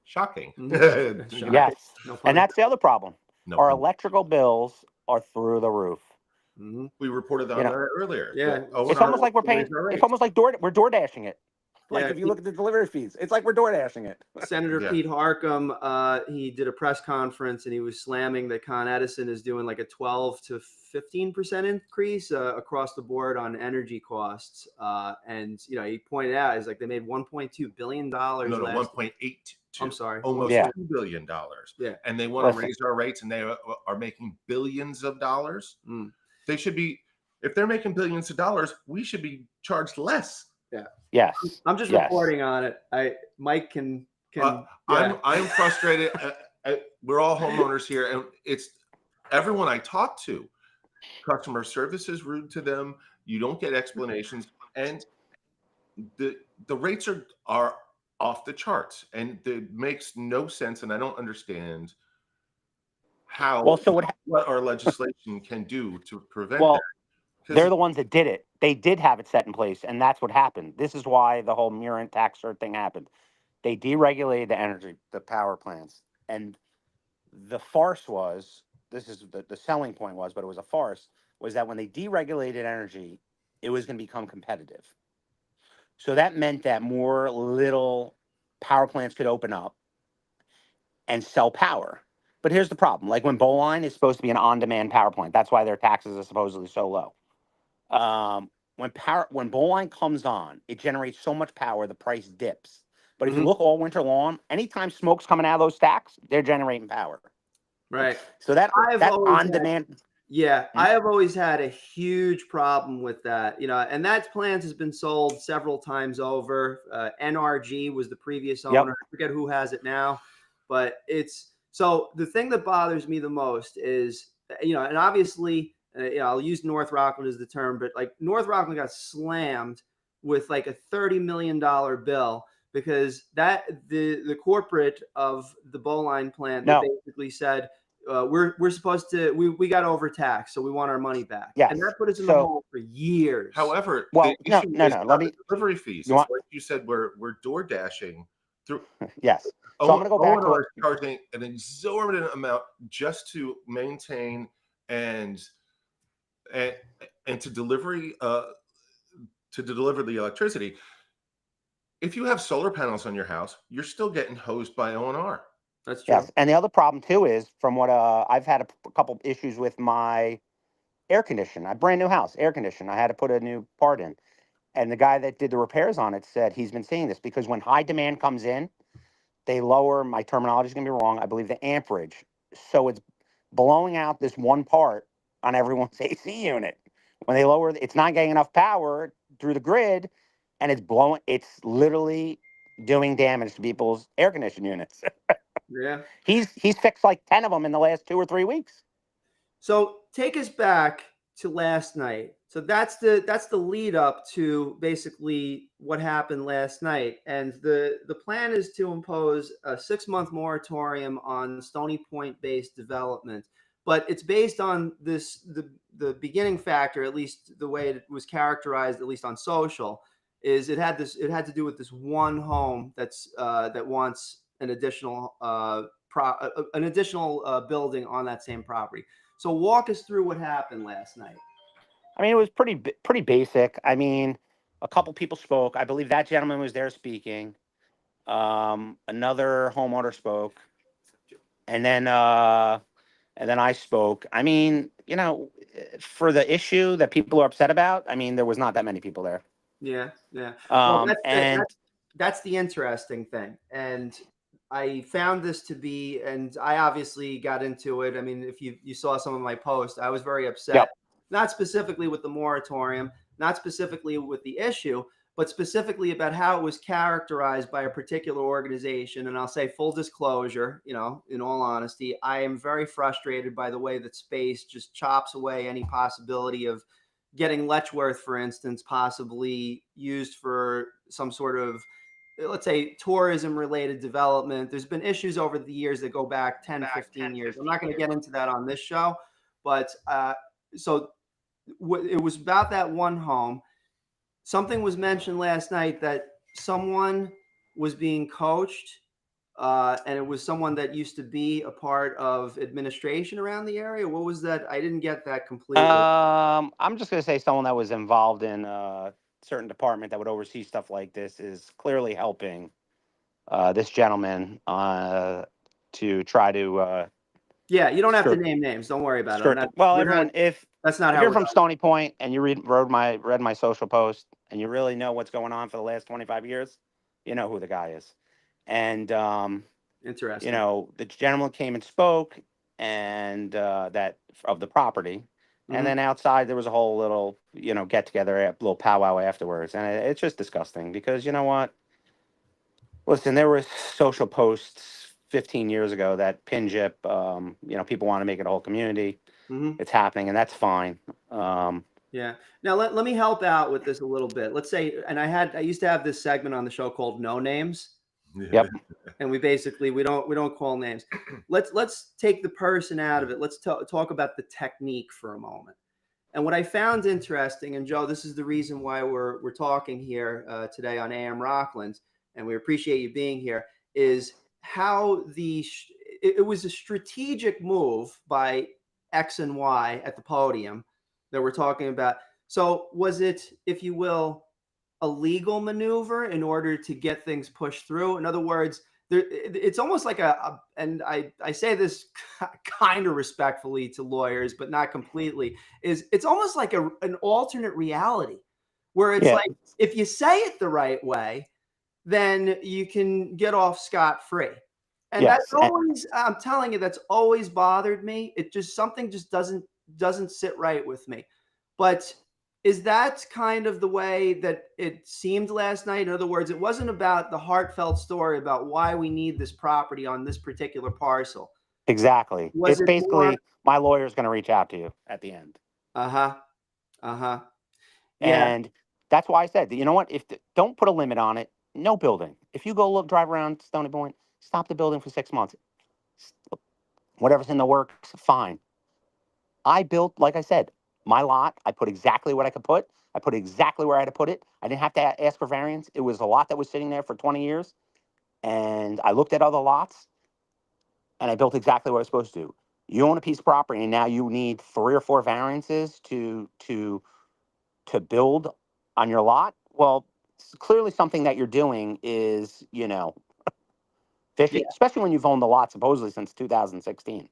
shocking. Yes. And that's the other problem. Our electrical bills are through the roof. We reported on that earlier. Yeah. It's almost like we're paying. It's almost like we're door dashing it. Like if you look at the delivery fees, it's like we're door dashing it. Senator Pete Harcum, he did a press conference and he was slamming that Con Edison is doing like a 12 to 15% increase across the board on energy costs. And he pointed out is like they made $1.2 billion. No, 1.8. I'm sorry, almost $2 billion. Yeah, and they want to raise our rates, and they are making billions of dollars. They should be, if they're making billions of dollars, we should be charged less. Yeah. Yes. I'm just reporting on it. Mike can. I'm frustrated. We're all homeowners here, and it's everyone I talk to. Customer service is rude to them. You don't get explanations, and the rates are off the charts, and it makes no sense. And I don't understand how what our legislation can do to prevent that. They're the ones that did it. They did have it set in place, and that's what happened. This is why the whole Mirror tax thing happened. They deregulated the power plants, and the farce was, this is the selling point was, but it was a farce, was that when they deregulated energy, it was going to become competitive. So that meant that more little power plants could open up and sell power. But here's the problem. Like when Bowline is supposed to be an on-demand power plant, that's why their taxes are supposedly so low. When Bowline comes on, it generates so much power, the price dips. But if you look all winter long, anytime smoke's coming out of those stacks, they're generating power. Right. So that on demand. Yeah, I have always had a huge problem with that, and that plant has been sold several times over. NRG was the previous owner. I forget who has it now, but so the thing that bothers me the most is, and obviously, I'll use North Rockland as the term, but like North Rockland got slammed with like a $30 million bill because the corporate of the Bowline plant that basically said, we're supposed to we got overtaxed, so we want our money back. Yes. And that put us in the hole for years. However, the issue is the delivery fees. Like you said, we're door dashing through. Yes. So I'm going to go back to charging an exorbitant amount just to maintain and to deliver the electricity. If you have solar panels on your house, you're still getting hosed by O&R. That's true. Yes, and the other problem too is from what I've had a couple issues with my air conditioner. A brand new house, air conditioner. I had to put a new part in, and the guy that did the repairs on it said he's been seeing this because when high demand comes in, they lower. My terminology is going to be wrong. I believe the amperage, so it's blowing out this one part on everyone's AC unit. When they lower, it's not getting enough power through the grid, and it's blowing. It's literally doing damage to people's air conditioning units. Yeah. He's fixed like 10 of them in the last 2 or 3 weeks. So take us back to last night. So that's the lead up to basically what happened last night. And the plan is to impose a 6-month moratorium on Stony Point based development. But it's based on the beginning factor, at least the way it was characterized, at least on social, is it had to do with this one home that wants an additional building on that same property. So walk us through what happened last night. I mean, it was pretty basic. I mean, a couple people spoke. I believe that gentleman was there speaking. Another homeowner spoke, and then I spoke. I mean, for the issue that people are upset about, I mean, there was not that many people there. Yeah, yeah. Well, that's the interesting thing. And I found this to be, and I obviously got into it. I mean, if you saw some of my posts, I was very upset, not specifically with the moratorium, not specifically with the issue, but specifically about how it was characterized by a particular organization. And I'll say full disclosure, in all honesty, I am very frustrated by the way that space just chops away any possibility of getting Letchworth, for instance, possibly used for some sort of, let's say, tourism related development. There's been issues over the years that go back 10, 15 years. I'm not going to get into that on this show, but so it was about that one home. Something was mentioned last night that someone was being coached, and it was someone that used to be a part of administration around the area. What was that? I didn't get that completely. I'm just going to say someone that was involved in a certain department that would oversee stuff like this is clearly helping this gentleman to try to. Yeah, you don't have to name names. Don't worry about it. Well, everyone, if that's not if how you're from Stony Point and you read my social post and you really know what's going on for the last 25 years, you know who the guy is. And interesting. The gentleman came and spoke and that of the property. Mm-hmm. And then outside there was a whole little, get together, a little powwow afterwards. And it's just disgusting because you know what? Listen, there were social posts 15 years ago that PINJIP, people want to make it a whole community. Mm-hmm. It's happening, and that's fine. Yeah. Now let me help out with this a little bit. Let's say, and I used to have this segment on the show called No Names. Yep. And we don't call names. Let's take the person out of it. Let's talk about the technique for a moment. And what I found interesting, and Joe, this is the reason why we're talking here today on AM Rockland, and we appreciate you being here, is how it was a strategic move by X and Y at the podium that we're talking about. So was it, if you will, a legal maneuver in order to get things pushed through? In other words, it's almost like and I say this kind of respectfully to lawyers, but not completely, it's almost like an alternate reality where it's like, if you say it the right way, then you can get off scot-free. And that's Yes. always, I'm telling you, that's always bothered me. It just, something just doesn't sit right with me. But is that kind of the way that it seemed last night? In other words, it wasn't about the heartfelt story about why we need this property on this particular parcel. Exactly. Was It's it more? basically my lawyer's going to reach out to you at the end. Uh-huh. Uh-huh. Yeah. And that's why I said, you know what? Don't put a limit on it. No building. If you go drive around Stony Point, stop the building for 6 months. Whatever's in the works, fine. I built, like I said, my lot. I put exactly what I could put. I put exactly where I had to put it. I didn't have to ask for variance. It was a lot that was sitting there for 20 years. And I looked at other lots and I built exactly what I was supposed to. You own a piece of property and now you need 3 or 4 variances to build on your lot. Well, clearly something that you're doing is, fishy, Yeah. especially when you've owned the lot supposedly since 2016.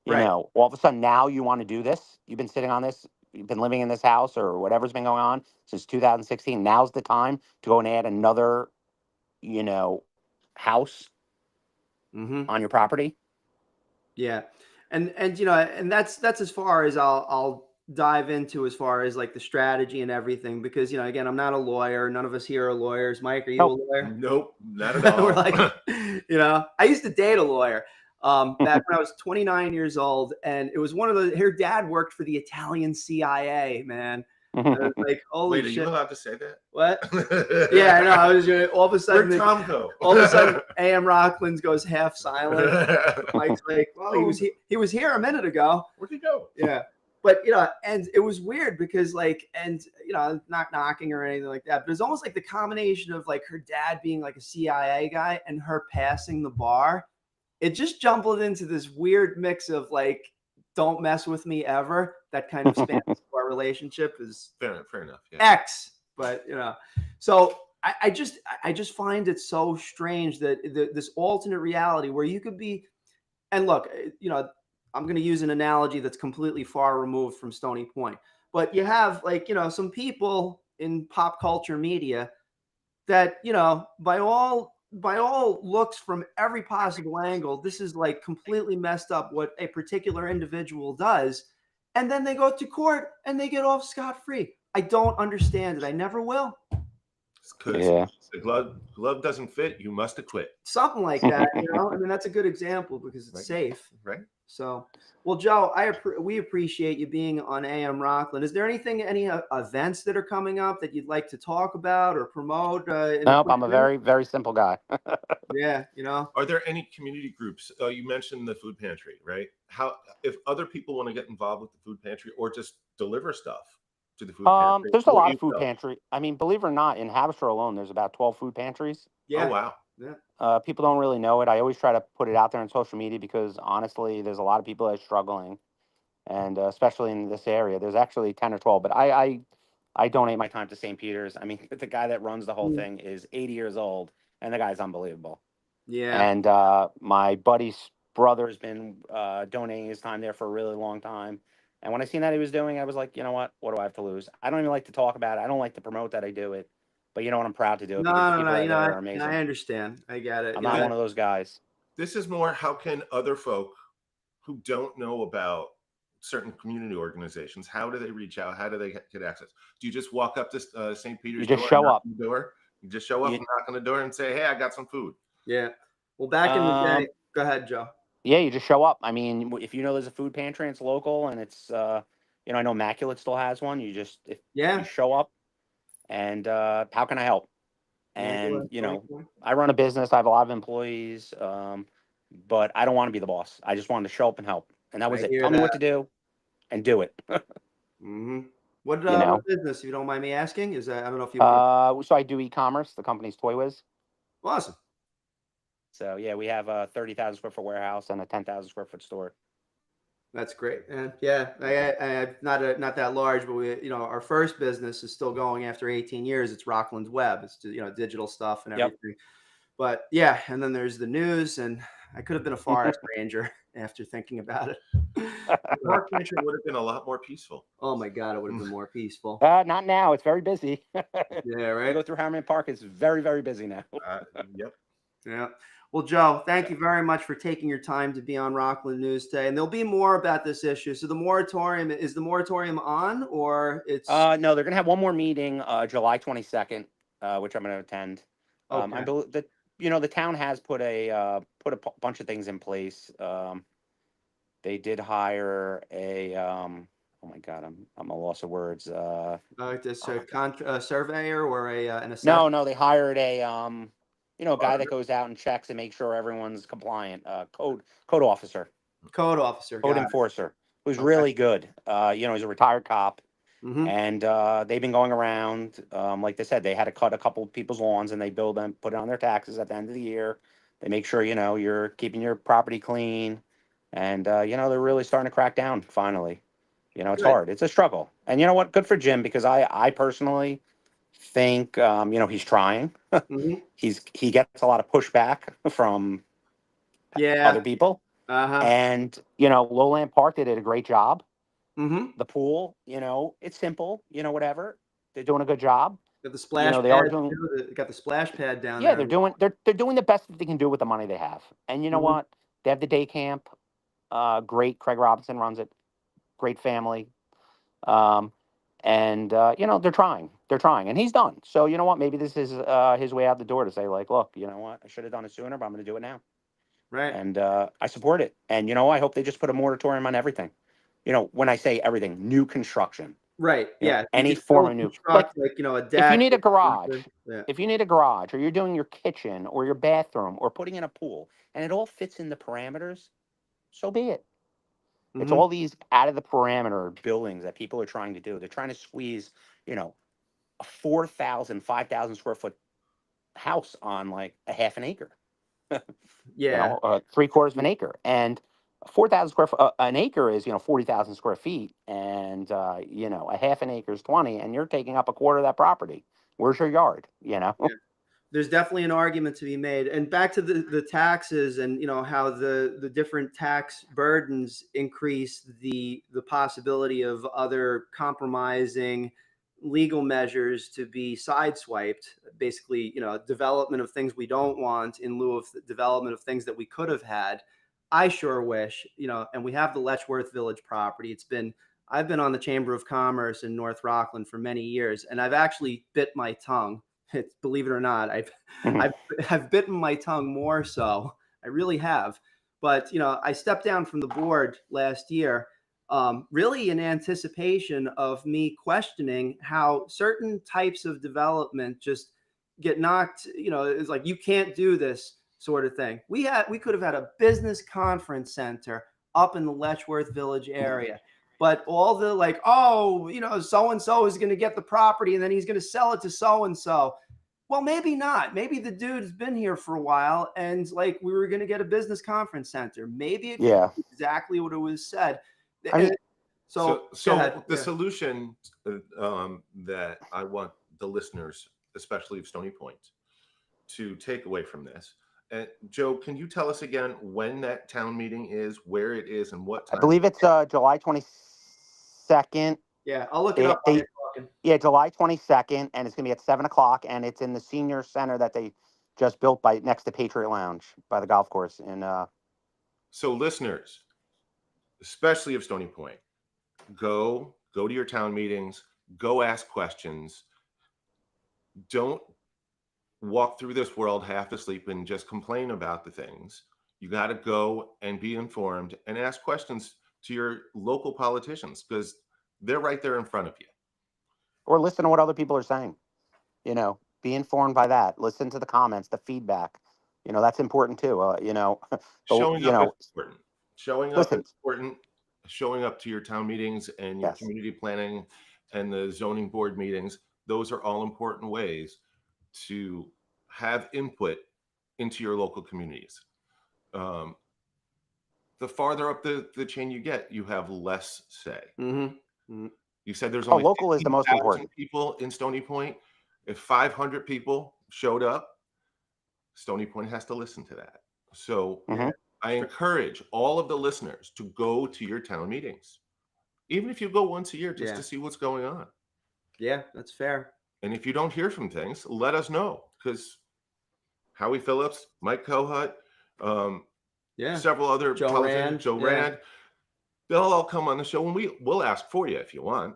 Right. All of a sudden now you want to do this. You've been sitting on this. You've been living in this house or whatever's been going on since 2016. Now's the time to go and add another, house on your property. Yeah. And and that's as far as I'll dive into, as far as like the strategy and everything, because again, I'm not a lawyer. None of us here are lawyers. Mike, are you a lawyer? Nope, not at all. We're like, I used to date a lawyer back when I was 29 years old, and it was one of her dad worked for the Italian CIA, man. And I was like, holy Wait, shit. are you allowed to say that? What? Yeah, I know. I was all of a sudden. Where'd Tom go? All of a sudden, AM Rockland goes half silent. Mike's like, well, he was here a minute ago. Where'd he go? Yeah. But and it was weird because not knocking or anything like that, but it's almost like the combination of like her dad being like a CIA guy and her passing the bar. It just jumbled into this weird mix of like, don't mess with me ever. That kind of spans our relationship is fair enough. Yeah. X, but so I just find it so strange that this alternate reality where you could be, and look, I'm going to use an analogy that's completely far removed from Stony Point, but you have like, some people in pop culture media that, by all looks from every possible angle, this is like completely messed up what a particular individual does. And then they go to court and they get off scot-free. I don't understand it. I never will. Because the glove doesn't fit, you must acquit. Something like that, I mean, that's a good example because it's safe. Right. So, well, Joe, we appreciate you being on AM Rockland. Is there any events that are coming up that you'd like to talk about or promote? Nope, I'm a very, very simple guy. Yeah, Are there any community groups? You mentioned the food pantry, right? If other people want to get involved with the food pantry or just deliver stuff to the food pantry? There's a lot of food pantry. I mean, believe it or not, in Hampshire alone, there's about 12 food pantries. Yeah. Oh, wow. Yeah. People don't really know it. I always try to put it out there on social media because honestly, there's a lot of people that are struggling, and especially in this area, there's actually 10 or 12. But I donate my time to St. Peter's. I mean, the guy that runs the whole thing is 80 years old, and the guy's unbelievable. Yeah. And my buddy's brother has been donating his time there for a really long time. And when I seen that he was doing, I was like, you know what? What do I have to lose? I don't even like to talk about it. I don't like to promote that I do it. But you know what? I'm proud to do it. No. Are amazing. I understand. I get it. I'm not one of those guys. This is more, how can other folk who don't know about certain community organizations, how do they reach out? How do they get access? Do you just walk up to St. Peter's door? You just show up. You just show up and knock on the door and say, hey, I got some food. Yeah. Well, back in the day, go ahead, Joe. Yeah, you just show up. I mean, if there's a food pantry and it's local and it's, I know Immaculate still has one. You show up and how can I help? And, I run a business. I have a lot of employees, but I don't want to be the boss. I just wanted to show up and help. And that was it. Tell me what to do and do it. What business, if you don't mind me asking? Is that, I don't know if you so I do e-commerce. The company's Toy Wiz. Awesome. So, yeah, we have a 30,000 square foot warehouse and a 10,000 square foot store. That's great, man. Yeah, I not that large, but we, our first business is still going after 18 years. It's Rockland's Web. It's digital stuff and everything. But yeah, and then there's the news, and I could have been a forest ranger. after thinking about it. Park Mansion would have been a lot more peaceful. Oh my God, it would have been more peaceful. Not now. It's very busy. Yeah, right. You go through Harriman Park. It's very, very busy now. Yep. Yeah. Well, Joe, thank you very much for taking your time to be on Rockland News today. And there'll be more about this issue. So the moratorium, is the moratorium on, or it's? No, they're going to have one more meeting, July 22nd, which I'm going to attend. Okay. I believe that, the town has put a bunch of things in place. They did hire a, oh my God, I'm a loss of words. Just a surveyor or an assessor? No, they hired a, a guy that goes out and checks and makes sure everyone's compliant. Code officer. Code officer. Code enforcer. Who's really good. He's a retired cop. Mm-hmm. And they've been going around. Like they said, they had to cut a couple people's lawns, and they bill them, put it on their taxes at the end of the year. They make sure, you're keeping your property clean. And, they're really starting to crack down finally. It's hard. It's a struggle. And you know what? Good for Jim, because I personally think, he's trying. Mm-hmm. He gets a lot of pushback from other people. Uh-huh. And, Lowland Park, they did a great job. Mm-hmm. The pool, it's simple, whatever. They're doing a good job. Got the splash pad. They are doing. Got the splash pad down Yeah, there. they're doing the best that they can do with the money they have. And you know what? They have the day camp. Great. Craig Robinson runs it. Great family. And they're trying. They're trying, and he's done. So you know what? Maybe this is his way out the door to say, like, look, you know what? I should have done it sooner, but I'm going to do it now. Right. And I support it. And I hope they just put a moratorium on everything. When I say everything, new construction. Right. Yeah. Any form of new. Like a deck. If you need a garage, or you're doing your kitchen or your bathroom or putting in a pool, and it all fits in the parameters, so be it. Mm-hmm. It's all these out of the parameter buildings that people are trying to do. They're trying to squeeze, a 4,000, 5,000 square foot house on like a half an acre. Yeah. 3/4 of an acre. And 4,000 square foot, an acre is, 40,000 square feet. And, a half an acre is 20, and you're taking up a quarter of that property. Where's your yard? Yeah. There's definitely an argument to be made. And back to the taxes and, how the different tax burdens increase the possibility of other compromising legal measures to be sideswiped, basically, development of things we don't want in lieu of the development of things that we could have had. I sure wish, and we have the Letchworth Village property. I've been on the Chamber of Commerce in North Rockland for many years, and I've actually bit my tongue. Believe it or not, I've bitten my tongue more so. I really have. But, I stepped down from the board last year, really in anticipation of me questioning how certain types of development just get knocked, it's like, you can't do this sort of thing. We could have had a business conference center up in the Letchworth Village area. But all the so-and-so is going to get the property and then he's going to sell it to so-and-so. Well, maybe not. Maybe the dude's been here for a while and we were going to get a business conference center. Maybe it could be exactly what it was said. So the solution that I want the listeners, especially of Stony Point, to take away from this. Joe, can you tell us again when that town meeting is, where it is, and what time? I believe it's July 22nd. Yeah, I'll look it up while you're talking. Yeah, July 22nd, and it's going to be at 7 o'clock, and it's in the senior center that they just built next to Patriot Lounge by the golf course. So listeners, especially of Stony Point, go to your town meetings, go ask questions. Don't walk through this world half asleep and just complain about the things. You got to go and be informed and ask questions to your local politicians because they're right there in front of you. Or listen to what other people are saying. Be informed by that. Listen to the comments, the feedback. That's important too. Showing up is important. Showing up is important. Showing up to your town meetings and your community planning and the zoning board meetings. Those are all important ways to have input into your local communities. The farther up the chain you get, you have less say. Mm-hmm. Mm-hmm. You said there's only local is the most important people in Stony Point. If 500 people showed up, Stony Point has to listen to that. So I encourage all of the listeners to go to your town meetings, even if you go once a year, just to see what's going on. Yeah, that's fair. And if you don't hear from things, let us know, because Howie Phillips, Mike Kohut, several other Joe Rand, they'll all come on the show, and we'll ask for you if you want.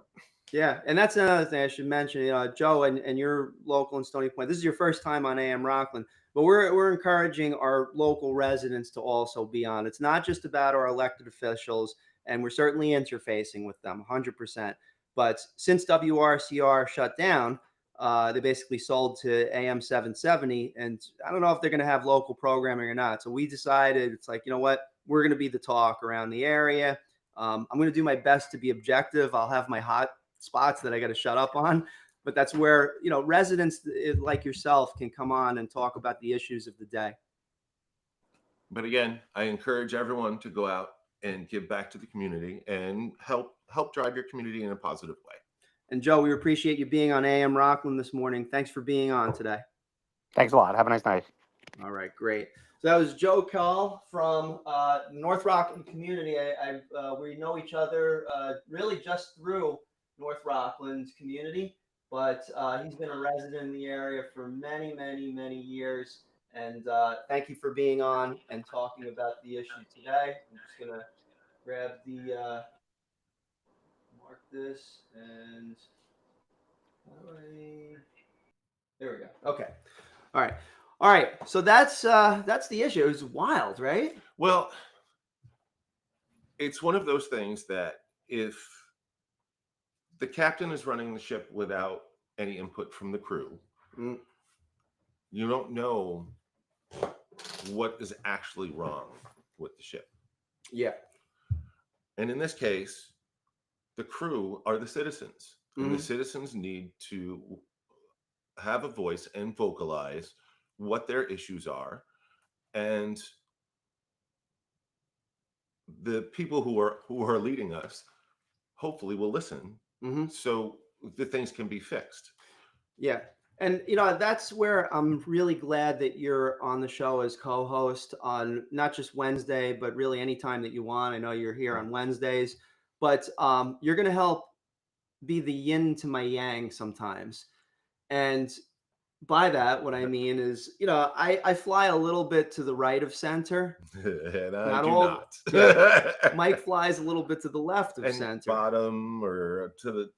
Yeah, and that's another thing I should mention. Joe, and you're local in Stony Point. This is your first time on AM Rockland, but we're encouraging our local residents to also be on. It's not just about our elected officials, and we're certainly interfacing with them 100%. But since WRCR shut down, they basically sold to AM 770, and I don't know if they're going to have local programming or not. So we decided, it's like, you know what, we're going to be the talk around the area. I'm going to do my best to be objective. I'll have my hot spots that I got to shut up on, but that's where, residents like yourself can come on and talk about the issues of the day. But again, I encourage everyone to go out and give back to the community and help drive your community in a positive way. And Joe, we appreciate you being on AM Rockland this morning. Thanks for being on today. Thanks a lot. Have a nice night. All right, great. So that was Joe Call from North Rockland community. We know each other really just through North Rockland's community, but he's been a resident in the area for many, many, many years. And thank you for being on and talking about the issue today. I'm just going to grab the mark this and there we go. Okay. All right. So that's the issue. It was wild, right? Well, it's one of those things that if the captain is running the ship without any input from the crew, you don't know what is actually wrong with the ship. Yeah. And in this case, the crew are the citizens. And the citizens need to have a voice and vocalize what their issues are. And the people who are leading us hopefully will listen, so the things can be fixed. Yeah. And, that's where I'm really glad that you're on the show as co-host on not just Wednesday, but really anytime that you want. I know you're here on Wednesdays, but you're going to help be the yin to my yang sometimes. And by that, what I mean is, I fly a little bit to the right of center. And I do not. Yeah. Mike flies a little bit to the left of center. Bottom or to the,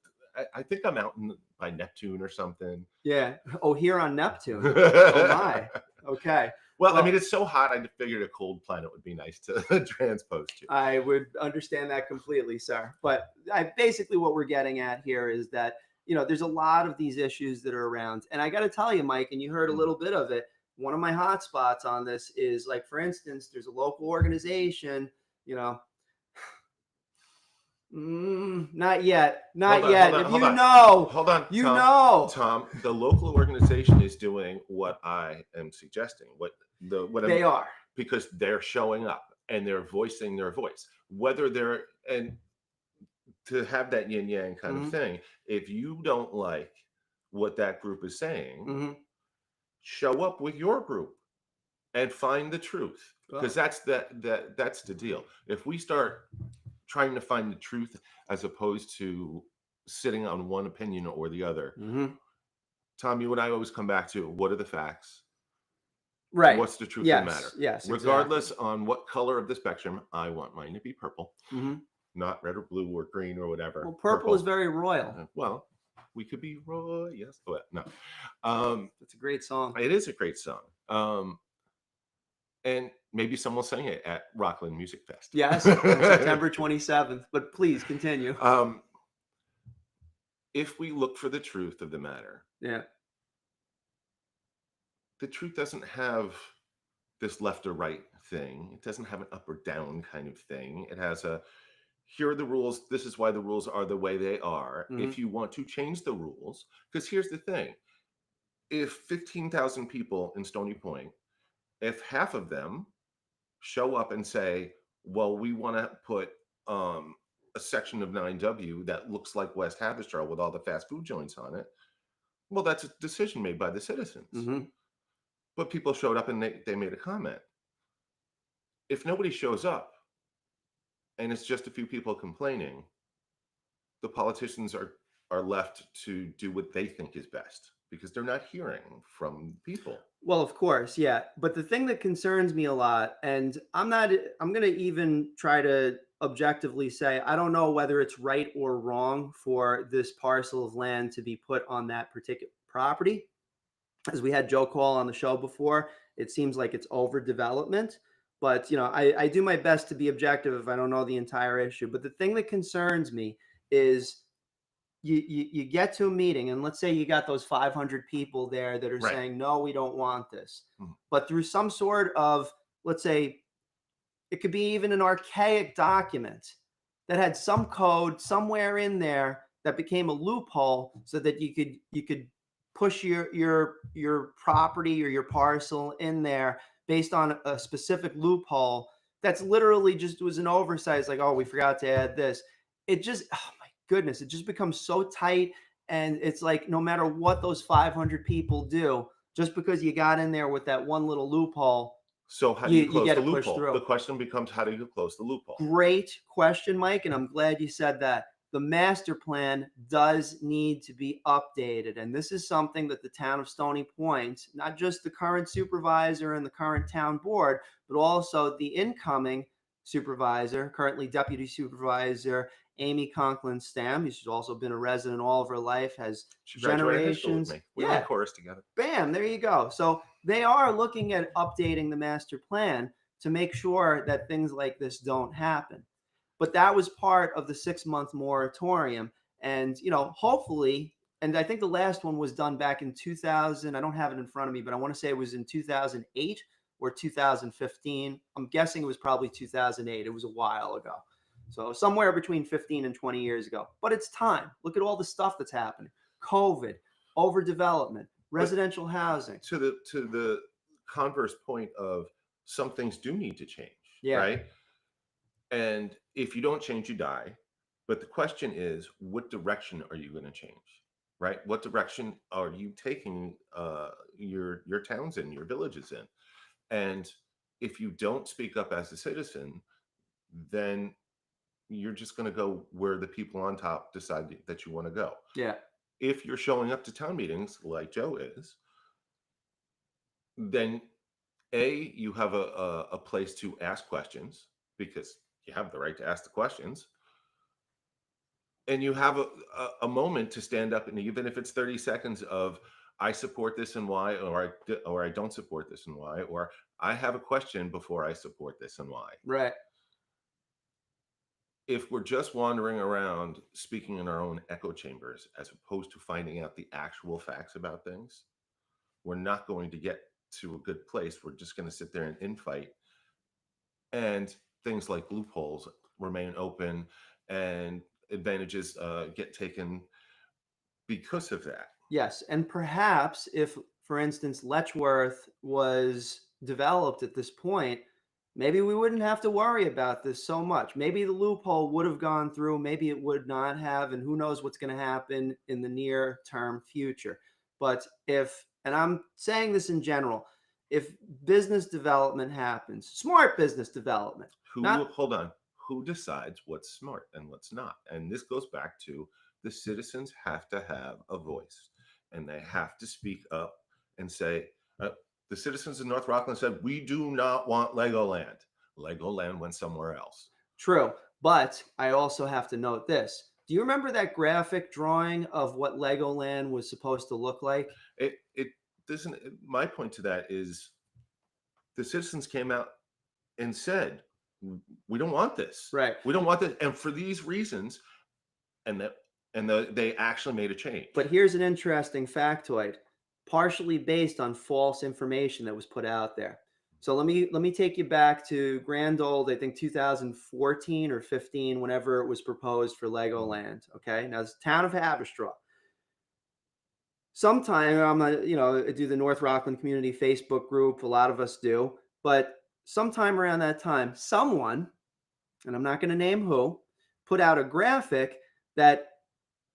I think I'm out by Neptune or something. Yeah. Oh, here on Neptune. Oh my. Okay. Well, I mean, it's so hot. I figured a cold planet would be nice to transpose to. I would understand that completely, sir. But basically what we're getting at here is that, there's a lot of these issues that are around. And I got to tell you, Mike, and you heard a little bit of it. One of my hot spots on this is, like, for instance, there's a local organization, not yet. Hold on. Tom, the local organization is doing what I am suggesting. They are, because they're showing up and they're voicing their voice, and to have that yin yang kind of thing. If you don't like what that group is saying, show up with your group and find the truth, because that's the deal. If we start trying to find the truth as opposed to sitting on one opinion or the other, Tom, you and I always come back to, what are the facts? Right. What's the truth of the matter? Yes. Regardless on what color of the spectrum, I want mine to be purple, not red or blue or green or whatever. Well, purple is very royal. Well, we could be royal. Yes. Oh, no. It's a great song. It is a great song. And maybe someone will sing it at Rockland Music Fest. Yes, September 27th. But please continue. If we look for the truth of the matter, the truth doesn't have this left or right thing. It doesn't have an up or down kind of thing. It has here are the rules. This is why the rules are the way they are. If you want to change the rules, because here's the thing. If 15,000 people in Stony Point, if half of them show up and say, well, we want to put a section of 9W that looks like West Haverstraw with all the fast food joints on it, well, that's a decision made by the citizens. But people showed up and they made a comment. if nobody shows up and it's just a few people complaining, the politicians are left to do what they think is best because they're not hearing from people. Well, of course, yeah. But the thing that concerns me a lot, and I'm going to even try to objectively say, I don't know whether it's right or wrong for this parcel of land to be put on that particular property. As we had Joe call on the show before, it seems like it's overdevelopment. But, I do my best to be objective if I don't know the entire issue. But the thing that concerns me is you get to a meeting, and let's say you got those 500 people there that are Right. saying, no, we don't want this. Mhm. But through some sort of, let's say, it could be even an archaic document that had some code somewhere in there that became a loophole so that you could push your property or your parcel in there based on a specific loophole that's literally just was an oversight. Like, oh, we forgot to add this. It just, oh my goodness, it just becomes so tight. And it's like, no matter what those 500 people do, just because you got in there with that one little loophole. So how do you close get the it pushed loophole? through. The question becomes, how do you close the loophole? Great question, Mike, and I'm glad you said that. The master plan does need to be updated, and this is something that the town of Stony Point, not just the current supervisor and the current town board, but also the incoming supervisor, currently deputy supervisor Amy Conklin-Stam, who's also been a resident all of her life, has She graduated high school generations. with me. We were in chorus together. Bam, there you go. So they are looking at updating the master plan to make sure that things like this don't happen. But that was part of the 6-month moratorium. And, hopefully, and I think the last one was done back in 2000. I don't have it in front of me, but I want to say it was in 2008 or 2015. I'm guessing it was probably 2008. It was a while ago. So somewhere between 15 and 20 years ago. But it's time. Look at all the stuff that's happening. COVID, overdevelopment, residential housing. To the converse point of some things do need to change, right? And if you don't change, you die. But the question is, what direction are you going to change, right? What direction are you taking your towns in, your villages in? And if you don't speak up as a citizen, then you're just going to go where the people on top decide that you want to go. Yeah. If you're showing up to town meetings like Joe is, then you have a place to ask questions because you have the right to ask the questions. And you have a moment to stand up, and even if it's 30 seconds of, I support this and why, or I don't support this and why, or I have a question before I support this and why. Right. If we're just wandering around speaking in our own echo chambers, as opposed to finding out the actual facts about things, we're not going to get to a good place. We're just going to sit there and infight. And things like loopholes remain open and advantages get taken because of that. Yes. And perhaps if, for instance, Letchworth was developed at this point, maybe we wouldn't have to worry about this so much. Maybe the loophole would have gone through, maybe it would not have, and who knows what's going to happen in the near term future. But and I'm saying this in general, if business development happens, smart business development. Hold on. Who decides what's smart and what's not? And this goes back to the citizens have to have a voice, and they have to speak up and say, the citizens of North Rockland said, we do not want Legoland. Legoland went somewhere else. True. But I also have to note this. Do you remember that graphic drawing of what Legoland was supposed to look like? It doesn't. My point to that is the citizens came out and said, we don't want this. Right. We don't want this. And for these reasons, they actually made a change. But here's an interesting factoid, partially based on false information that was put out there. So let me take you back to grand old, I think 2014 or 15, whenever it was proposed for Legoland. Okay, now it's the town of Haverstraw. Sometime I do the North Rockland Community Facebook group. A lot of us do, but sometime around that time, someone, and I'm not going to name who, put out a graphic that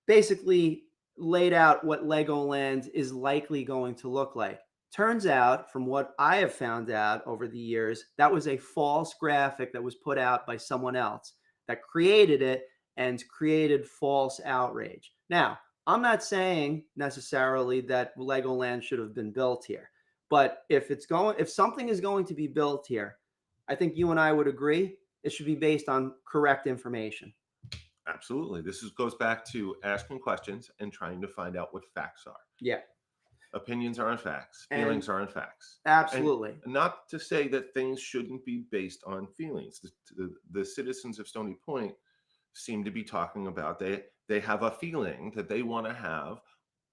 basically laid out what Legoland is likely going to look like. Turns out, from what I have found out over the years, that was a false graphic that was put out by someone else that created it and created false outrage. Now, I'm not saying necessarily that Legoland should have been built here, but if something is going to be built here, I think you and I would agree it should be based on correct information. Absolutely. Goes back to asking questions and trying to find out what facts are. Yeah. Opinions aren't facts. Feelings aren't facts. Absolutely. And not to say that things shouldn't be based on feelings. The citizens of Stony Point seem to be talking about they have a feeling that they want to have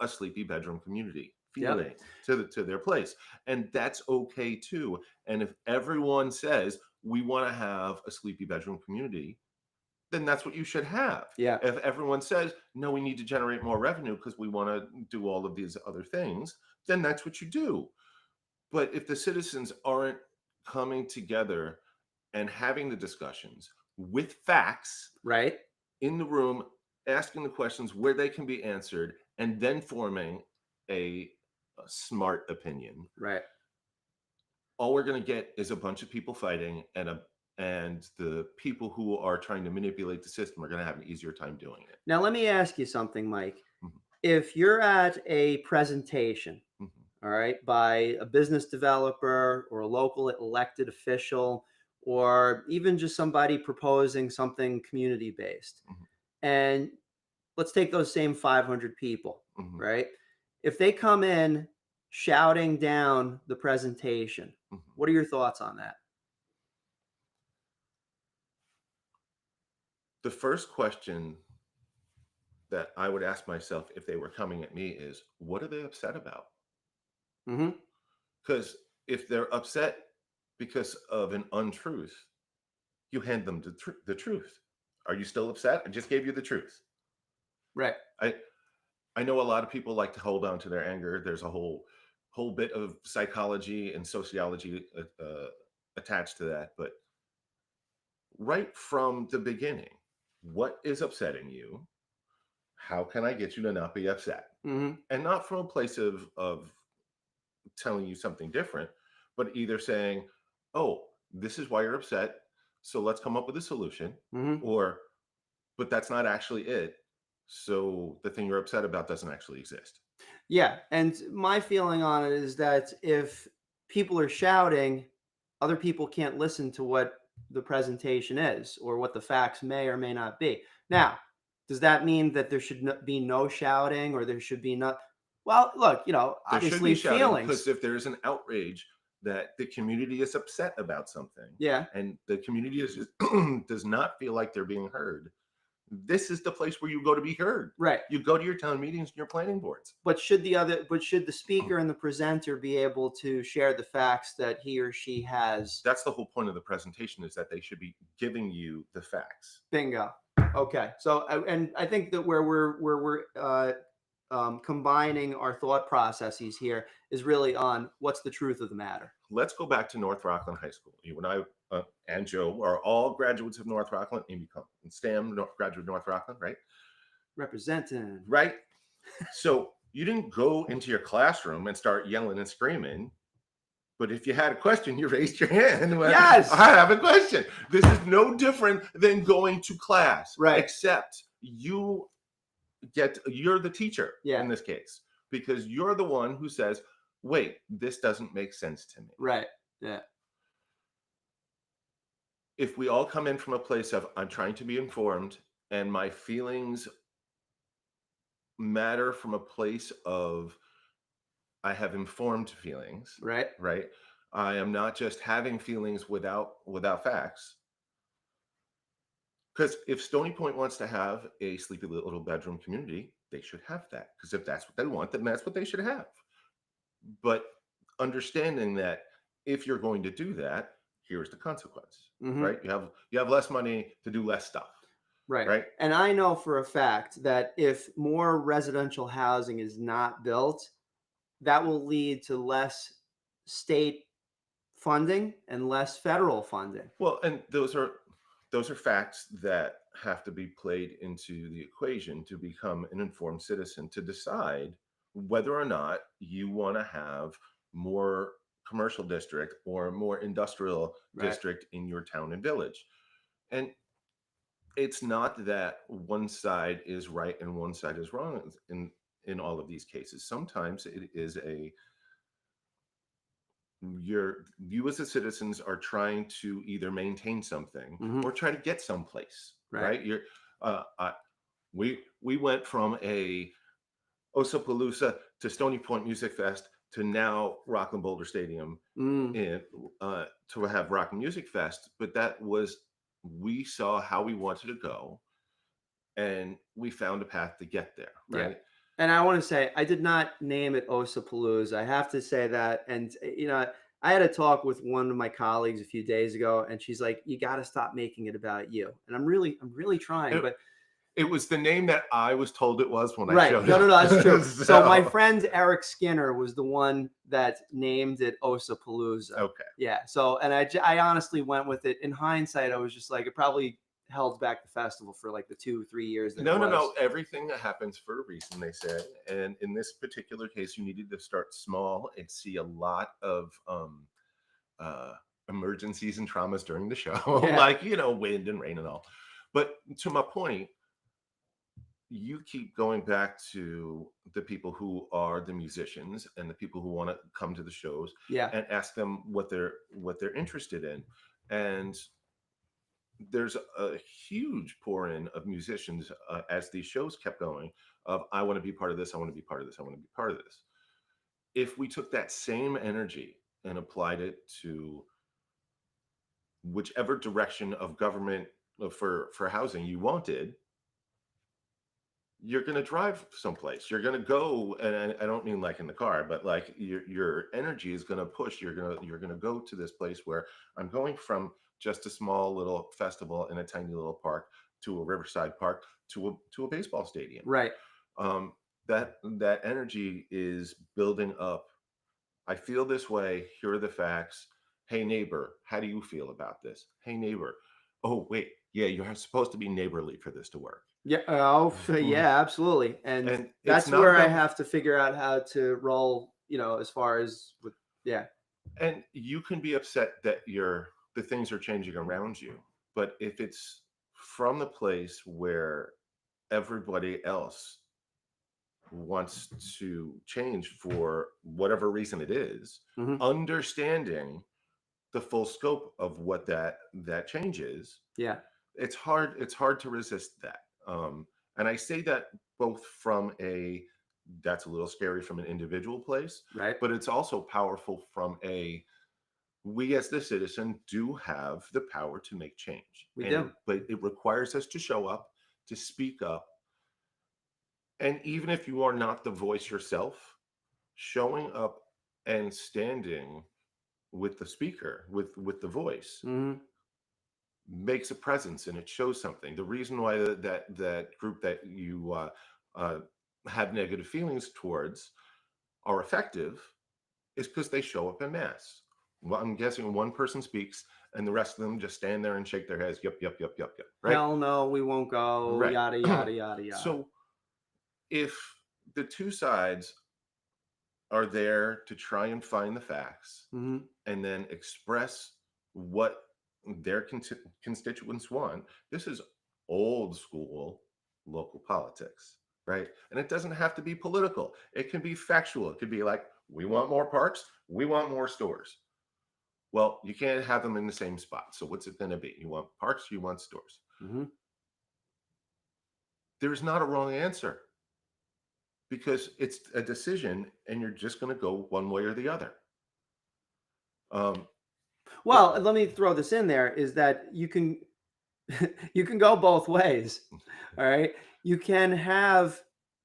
a sleepy bedroom community feeling to their place. And that's okay too. And if everyone says we want to have a sleepy bedroom community, then that's what you should have. Yeah. If everyone says, no, we need to generate more revenue because we want to do all of these other things, then that's what you do. But if the citizens aren't coming together and having the discussions with facts, right, in the room, asking the questions where they can be answered, and then forming a smart opinion, right, all we're going to get is a bunch of people fighting, and the people who are trying to manipulate the system are going to have an easier time doing it. Now, let me ask you something, Mike. If you're at a presentation, all right, by a business developer or a local elected official, or even just somebody proposing something community-based, and let's take those same 500 people, right? If they come in shouting down the presentation, what are your thoughts on that? The first question that I would ask myself if they were coming at me is, what are they upset about? Because if they're upset because of an untruth, you hand them the truth. Are you still upset? I just gave you the truth. Right. I know a lot of people like to hold on to their anger. There's a whole bit of psychology and sociology attached to that. But right from the beginning, what is upsetting you? How can I get you to not be upset? And not from a place of telling you something different, but either saying, oh, this is why you're upset, so let's come up with a solution, or, but that's not actually it, so the thing you're upset about doesn't actually exist. Yeah, and my feeling on it is that if people are shouting, other people can't listen to what the presentation is or what the facts may or may not be. Now, does that mean that there should be no shouting, or there should be not? Well, look, obviously feelings. Because if there's an outrage that the community is upset about something, and the community does not feel like they're being heard, this is the place where you go to be heard. Right. You go to your town meetings and your planning boards. But should the speaker and the presenter be able to share the facts that he or she has? That's the whole point of the presentation, is that they should be giving you the facts. Bingo. Okay. So, and I think that where we're combining our thought processes here is really on what's the truth of the matter. Let's go back to North Rockland High School. You and I and Joe are all graduates of North Rockland. And Stam, graduate of North Rockland, right? Representing. Right. So you didn't go into your classroom and start yelling and screaming. But if you had a question, you raised your hand. Yes. I have a question. This is no different than going to class. Right. Except you're the teacher in this case, because you're the one who says, wait, this doesn't make sense to me. Right. Yeah. If we all come in from a place of, I'm trying to be informed, and my feelings matter from a place of, I have informed feelings. Right. Right. I am not just having feelings without facts. Because if Stony Point wants to have a sleepy little bedroom community, they should have that. Because if that's what they want, then that's what they should have. But understanding that if you're going to do that, here's the consequence, right? You have less money to do less stuff. Right. And I know for a fact that if more residential housing is not built, that will lead to less state funding and less federal funding. Well, and those are facts that have to be played into the equation to become an informed citizen, to decide whether or not you want to have more commercial district or more industrial district in your town and village. And it's not that one side is right and one side is wrong in all of these cases. Sometimes it is you as a citizens are trying to either maintain something or try to get someplace, right? We went from a Osapalooza to Stony Point Music Fest to now Rockland Boulder Stadium to have Rockland Music Fest, but we saw how we wanted to go, and we found a path to get there, right? Yeah. And I want to say, I did not name it Osapalooza. I have to say that. And, I had a talk with one of my colleagues a few days ago, and she's like, you got to stop making it about you. And I'm really trying, but it was the name that I was told it was when I showed up. No, that's true. So my friend Eric Skinner was the one that named it Osapalooza. Okay. Yeah. So, and I honestly went with it. In hindsight, I was just like, it probably held back the festival for like the 2-3 years. No. Everything that happens for a reason, they say. And in this particular case, you needed to start small and see a lot of emergencies and traumas during the show, like, wind and rain and all. But to my point, you keep going back to the people who are the musicians and the people who want to come to the shows and ask them what they're interested in. And there's a huge pour in of musicians as these shows kept going of, I want to be part of this. I want to be part of this. I want to be part of this. If we took that same energy and applied it to whichever direction of government for housing you wanted, you're going to drive someplace. You're going to go, and I don't mean like in the car, but like your energy is going to push. You're going to go to this place where I'm going from just a small little festival in a tiny little park to a riverside park to a baseball stadium. Right. That energy is building up. I feel this way. Here are the facts. Hey neighbor, how do you feel about this? Hey neighbor. Oh wait, yeah, you're supposed to be neighborly for this to work. Yeah. Oh, yeah, absolutely. And that's where I have to figure out how to roll, as far as with, And you can be upset that the things are changing around you. But if it's from the place where everybody else wants to change for whatever reason it is, understanding the full scope of what that change is, it's hard to resist that. And I say that both from that's a little scary from an individual place, right? But it's also powerful from we as the citizen do have the power to make change. We do. But it requires us to show up, to speak up. And even if you are not the voice yourself, showing up and standing with the speaker, with the voice, makes a presence, and it shows something. The reason why that group that you have negative feelings towards are effective is because they show up en masse. Well, I'm guessing one person speaks and the rest of them just stand there and shake their heads. Yep. Right? Hell no, we won't go. Right. Yada, yada, yada, yada. So if the two sides are there to try and find the facts and then express what their constituents want, this is old school local politics, right? And it doesn't have to be political. It can be factual. It could be like, we want more parks, we want more stores. Well, you can't have them in the same spot. So what's it going to be? You want parks, you want stores. There's not a wrong answer, because it's a decision and you're just going to go one way or the other. Well, let me throw this in there, is that you can go both ways. All right. You can have,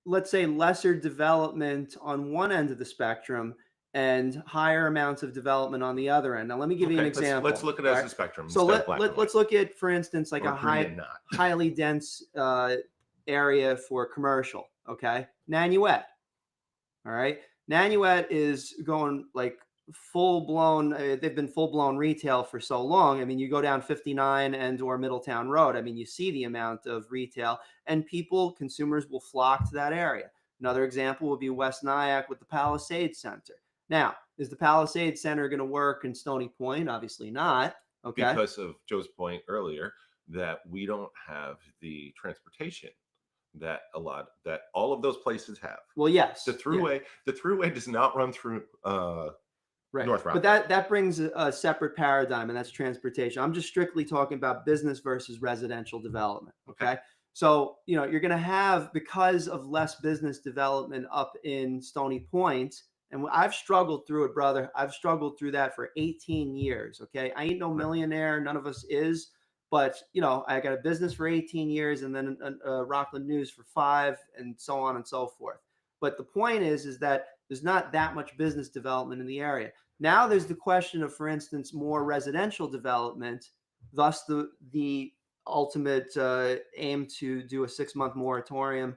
let's say, lesser development on one end of the spectrum and higher amounts of development on the other end. Now, let me give you an example. Let's look at it as a spectrum. So let's look at, for instance, like a highly dense area for commercial. Okay. Nanuet. All right. Nanuet is going like full blown. They've been full blown retail for so long. I mean, you go down 59 and or Middletown Road. I mean, you see the amount of retail, and consumers will flock to that area. Another example would be West Nyack with the Palisades Center. Now, is the Palisades Center going to work in Stony Point? Obviously not. Okay. Because of Joe's point earlier that we don't have the transportation that all of those places have. Well, yes. The thruway does not run through right. North Rockland. But that brings a separate paradigm, and that's transportation. I'm just strictly talking about business versus residential development. Okay. So, you're going to have, because of less business development up in Stony Point, and I've struggled through it, brother. I've struggled through that for 18 years. Okay. I ain't no millionaire. None of us is. But, I got a business for 18 years and then Rockland News for 5 and so on and so forth. But the point is that there's not that much business development in the area. Now there's the question of, for instance, more residential development, thus the ultimate aim to do a 6-month moratorium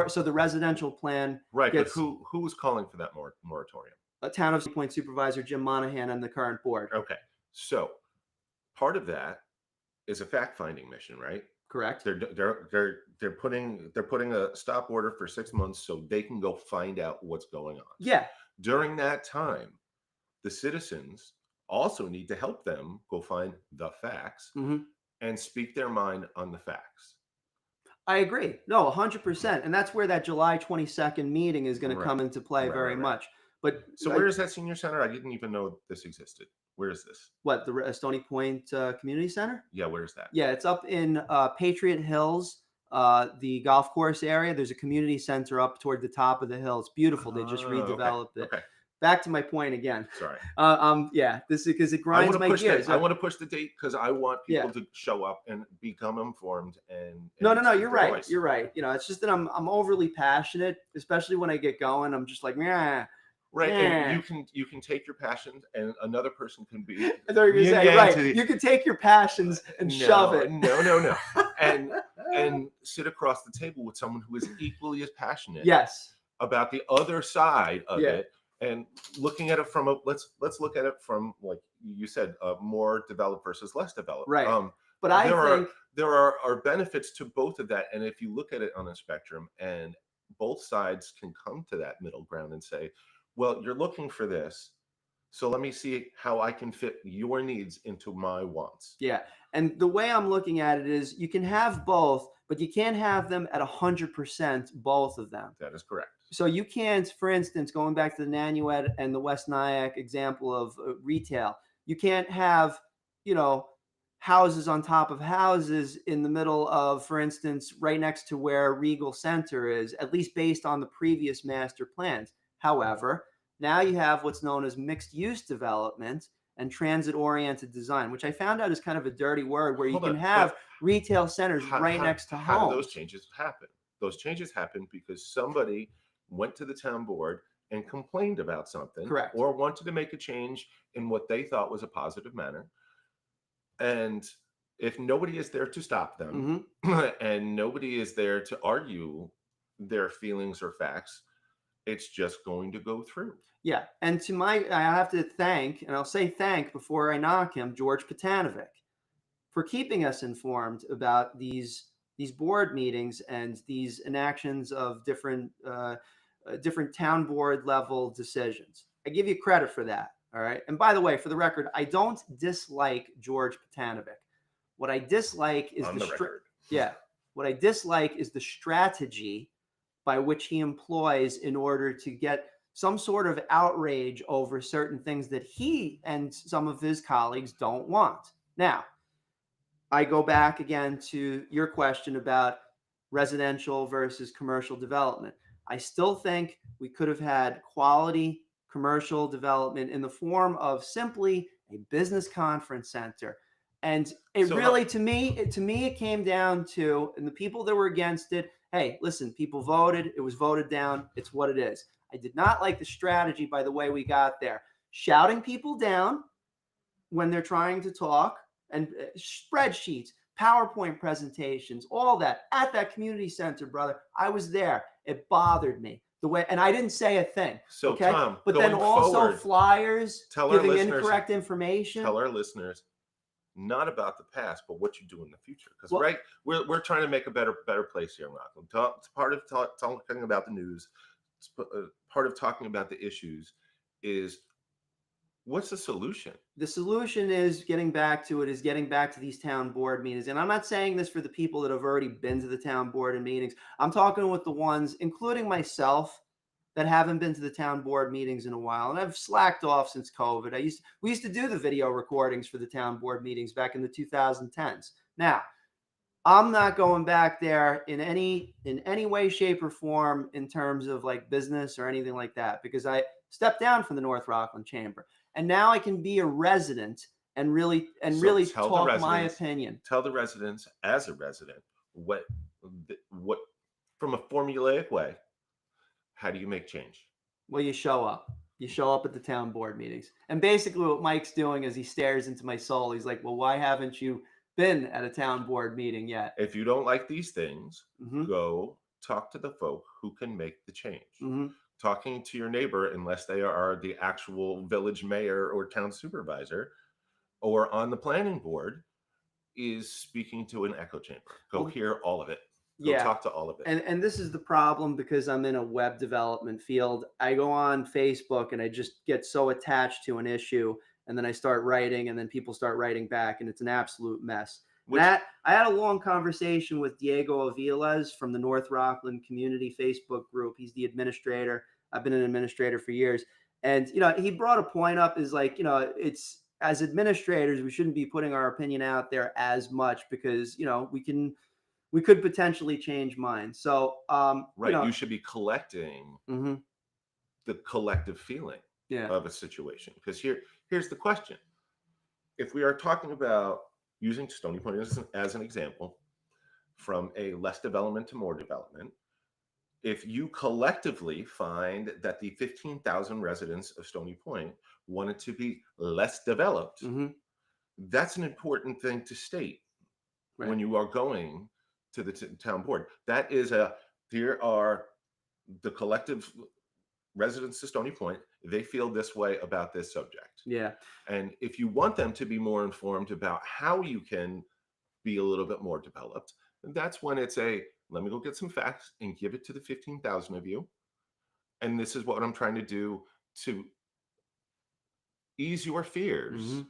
so the residential plan but who was calling for that moratorium? A Town of Stony Point Supervisor Jim Monahan and the current board. Okay, so part of that is a fact-finding mission, right? Correct. They're putting a stop order for 6 months so they can go find out what's going on. Yeah. During that time, the citizens also need to help them go find the facts and speak their mind on the facts. I agree. No, 100%. And that's where that July 22nd meeting is going to come into play very much. But so where is that senior center? I didn't even know this existed. Where is this? What, the Stony Point Community Center? Yeah, where is that? Yeah, it's up in Patriot Hills, the golf course area. There's a community center up toward the top of the hill. It's beautiful. They just redeveloped it. Okay. Back to my point again. Sorry. This is because it grinds my gears. I want to push the date because I want people to show up and become informed. No, you're right. Voice. You're right. It's just that I'm overly passionate, especially when I get going. I'm just like, yeah. Right, and you can take your passions, and another person can be. I thought you were going to say, right? You can take your passions and shove it. No, and sit across the table with someone who is equally as passionate. Yes. About the other side of it, and looking at it from let's look at it from, like you said, more developed versus less developed. Right. But I think there are benefits to both of that, and if you look at it on a spectrum, and both sides can come to that middle ground and say, well, you're looking for this, so let me see how I can fit your needs into my wants. Yeah, and the way I'm looking at it is you can have both, but you can't have them at 100%, both of them. That is correct. So you can't, for instance, going back to the Nanuet and the West Nyack example of retail, you can't have, houses on top of houses in the middle of, for instance, right next to where Regal Center is, at least based on the previous master plans. However, now you have what's known as mixed-use development and transit-oriented design, which I found out is kind of a dirty word, where you can have retail centers right next to homes. How do those changes happen? Those changes happen because somebody went to the town board and complained about something. Correct. Or wanted to make a change in what they thought was a positive manner. And if nobody is there to stop them, and nobody is there to argue their feelings or facts, it's just going to go through. Yeah. And I have to thank, and I'll say thank before I knock him, George Potanovic, for keeping us informed about these board meetings and these enactions of different town board level decisions. I give you credit for that. All right. And by the way, for the record, I don't dislike George Potanovic. What I dislike is what I dislike is the strategy by which he employs in order to get some sort of outrage over certain things that he and some of his colleagues don't want. Now, I go back again to your question about residential versus commercial development. I still think we could have had quality commercial development in the form of simply a business conference center. And to me, it came down to, and the people that were against it, hey, listen, people voted. It was voted down. It's what it is. I did not like the strategy by the way we got there. Shouting people down when they're trying to talk, and spreadsheets, PowerPoint presentations, all that at that community center, brother. I was there. It bothered me the way, and I didn't say a thing. So, okay? Tom, but then also forward, flyers giving incorrect information. Tell our listeners not about the past, but what you do in the future. Because we're trying to make a better place here in Rockland. It's part of talking about the news. It's part of talking about the issues is, what's the solution? The solution is getting back to these town board meetings. And I'm not saying this for the people that have already been to the town board and meetings. I'm talking with the ones, including myself, that haven't been to the town board meetings in a while. And I've slacked off since COVID. We used to do the video recordings for the town board meetings back in the 2010s. Now, I'm not going back there in any way, shape, or form in terms of like business or anything like that, because I stepped down from the North Rockland Chamber, and now I can be a resident and really talk my opinion. Tell the residents, as a resident, what from a formulaic way, how do you make change? Well, you show up. You show up at the town board meetings, and basically what Mike's doing is he stares into my soul. He's like, "Well, why haven't you been at a town board meeting yet?" If you don't like these things, go talk to the folk who can make the change. Talking to your neighbor, unless they are the actual village mayor or town supervisor or on the planning board, is speaking to an echo chamber. Go hear all of it. Go talk to all of it. And this is the problem, because I'm in a web development field. I go on Facebook and I just get so attached to an issue, and then I start writing, and then people start writing back, and it's an absolute mess. I had a long conversation with Diego Aviles from the North Rockland Community Facebook group. He's the administrator. I've been an administrator for years. And, he brought a point up, is like, it's, as administrators, we shouldn't be putting our opinion out there as much, because, we could potentially change minds. So, you should be collecting the collective feeling of a situation. Because here's the question. If we are talking about using Stony Point as an example, from a less development to more development, if you collectively find that the 15,000 residents of Stony Point wanted to be less developed, that's an important thing to state when you are going to the town board. That is here are the collective residents of Stony Point. They feel this way about this subject. Yeah. And if you want them to be more informed about how you can be a little bit more developed, that's when it's let me go get some facts and give it to the 15,000 of you. And this is what I'm trying to do to ease your fears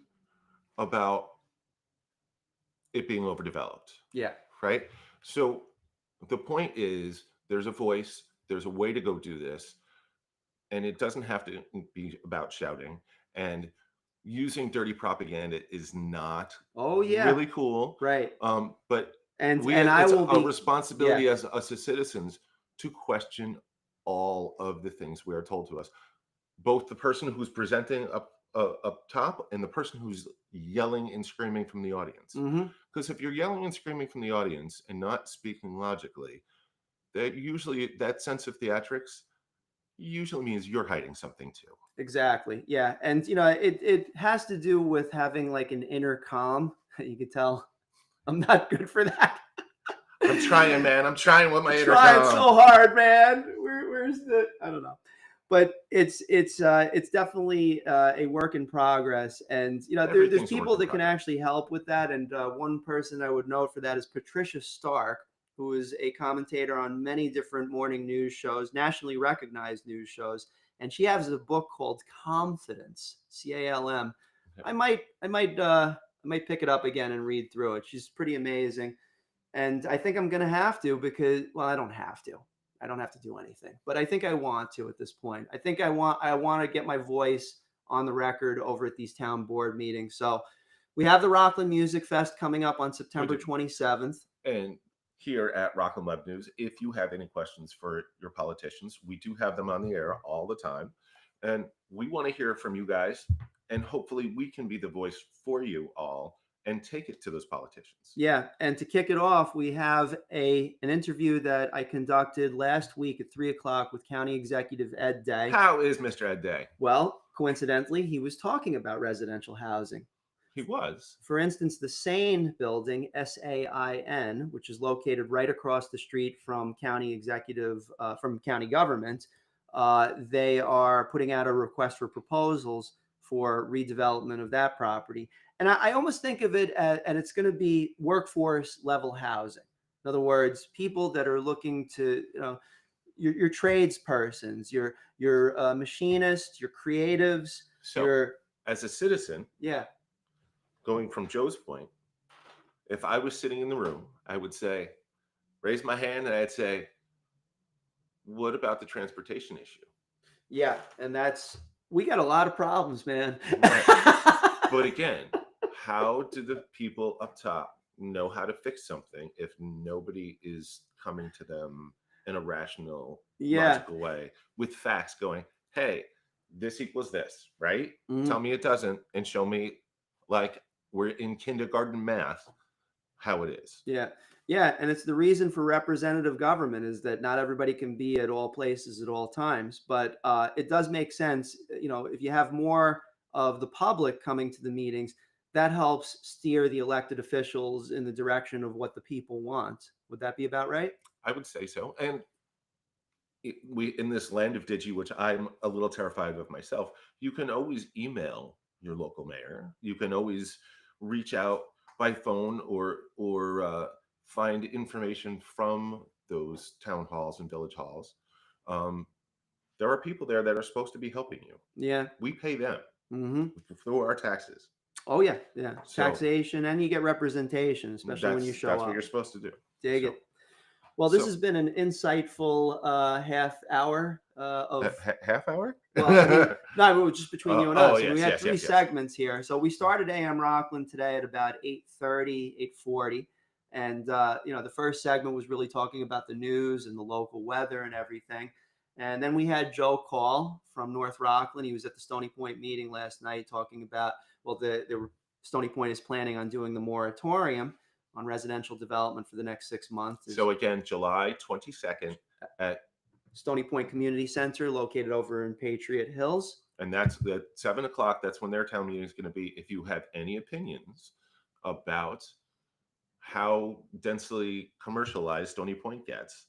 about it being overdeveloped. Yeah. Right? So the point is, there's a voice, there's a way to go do this. And it doesn't have to be about shouting. And using dirty propaganda is not really cool. Right. But it's a responsibility as us as citizens to question all of the things we are told to us. Both the person who's presenting up top and the person who's yelling and screaming from the audience. Because if you're yelling and screaming from the audience and not speaking logically, that sense of theatrics usually means you're hiding something too. Exactly. Yeah. And it has to do with having like an inner calm. You could tell I'm not good for that. I'm trying, man. I'm trying with my inner calm. Trying so hard, man. Where's I don't know. But it's definitely a work in progress, and there's people that can actually help with that. And one person I would note for that is Patricia Stark, who is a commentator on many different morning news shows, nationally recognized news shows, and she has a book called Confidence, CALM. I might pick it up again and read through it. She's pretty amazing, and I think I'm gonna have to, because I don't have to. I don't have to do anything, but I think I want to at this point. I think I want to get my voice on the record over at these town board meetings. So we have the Rockland Music Fest coming up on September 27th. And here at Rockland Web News, if you have any questions for your politicians, we do have them on the air all the time. And we want to hear from you guys. And hopefully we can be the voice for you all and take it to those politicians. Yeah. And to kick it off, we have an interview that I conducted last week at 3:00 with County Executive Ed Day. How is Mr. Ed Day? Well, coincidentally, he was talking about residential housing. He was. For instance, the SAIN building, SAIN, which is located right across the street from county government, they are putting out a request for proposals for redevelopment of that property. And I almost think of it as, and it's going to be workforce level housing. In other words, people that are looking to, your tradespersons, your machinists, your creatives. So, as a citizen, yeah, going from Joe's point, if I was sitting in the room, I would say, raise my hand, and I'd say, what about the transportation issue? Yeah, and we got a lot of problems, man. But again, how do the people up top know how to fix something if nobody is coming to them in a rational, logical way with facts going, hey, this equals this, right? Tell me it doesn't, and show me, like we're in kindergarten math, how it is. Yeah, and it's the reason for representative government is that not everybody can be at all places at all times, but it does make sense, if you have more of the public coming to the meetings, that helps steer the elected officials in the direction of what the people want. Would that be about right? I would say so. And we, in this land of Digi, which I'm a little terrified of myself, you can always email your local mayor. You can always reach out by phone or find information from those town halls and village halls. There are people there that are supposed to be helping you. Yeah. We pay them through our taxes. Oh, yeah. Taxation, and you get representation, especially when you show up. That's what you're supposed to do. Dig it. Well, this has been an insightful half hour of half hour. Well, no, just between you and us. Yes, we had three segments here. So we started AM Rockland today at about 8:30, 8:40, and the first segment was really talking about the news and the local weather and everything. And then we had Joe call from North Rockland. He was at the Stony Point meeting last night talking about the Stony Point is planning on doing the moratorium on residential development for the next 6 months. So again, July 22nd at Stony Point Community Center, located over in Patriot Hills. And that's at 7 o'clock. That's when their town meeting is going to be. If you have any opinions about how densely commercialized Stony Point gets,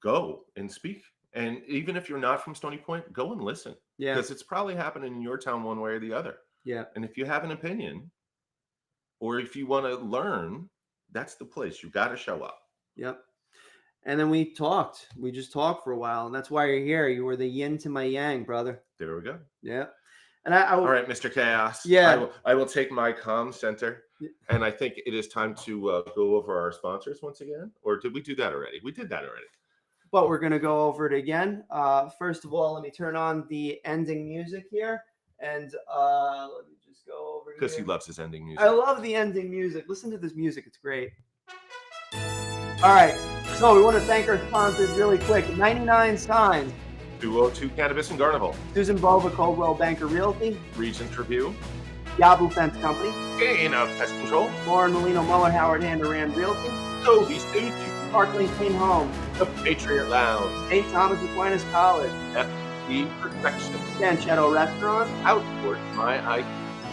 go and speak. And even if you're not from Stony Point, go and listen. Yeah. Because it's probably happening in your town one way or the other. Yeah. And if you have an opinion, or if you want to learn, that's the place. You got to show up. Yep. And then we talked. We just talked for a while, and that's why you're here. You were the yin to my yang, brother. There we go. Yeah. And all right, Mr. Chaos. Yeah. I will take my comm center, and I think it is time to go over our sponsors once again. Or did we do that already? We did that already. But we're going to go over it again. First of all, let me turn on the ending music here. And let me just go over here. Because he loves his ending music. I love the ending music. Listen to this music. It's great. All right. So we want to thank our sponsors really quick. 99 Signs. 202 Cannabis and Garnival. Susan Bova, Coldwell Banker Realty. Regents Review. Yabu Fence Company. Dana Pest Control. Lauren Molino Muller, Howard Hand Rand Realty. Toby Stucci. Parkland Clean Home. The Patriot Lounge. St. Thomas Aquinas College. FD Protection. Sanchetto Restaurant. Outport My IT.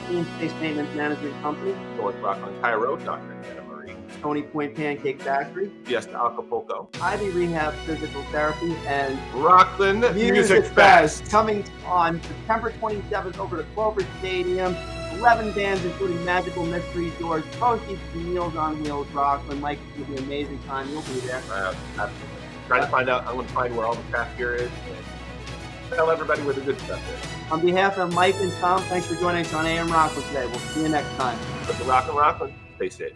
Clean Space Maintenance Management Company. North Rockland, Cairo. Dr. Anna Marie. Stony Point Pancake Factory. Fiesta Acapulco. Ivy Rehab Physical Therapy. And Rockland Music Fest. Coming on September 27th over to Clover Stadium. 11 bands, including Magical Mystery, George, proceeds to Meals on Wheels, Rockland. Mike, it's going to be an amazing time. You'll be there. Absolutely. Trying to find out. I'm going to find where all the craft beer is and tell everybody where the good stuff is. On behalf of Mike and Tom, thanks for joining us on AM Rockland today. We'll see you next time. But the Rockland, stay safe.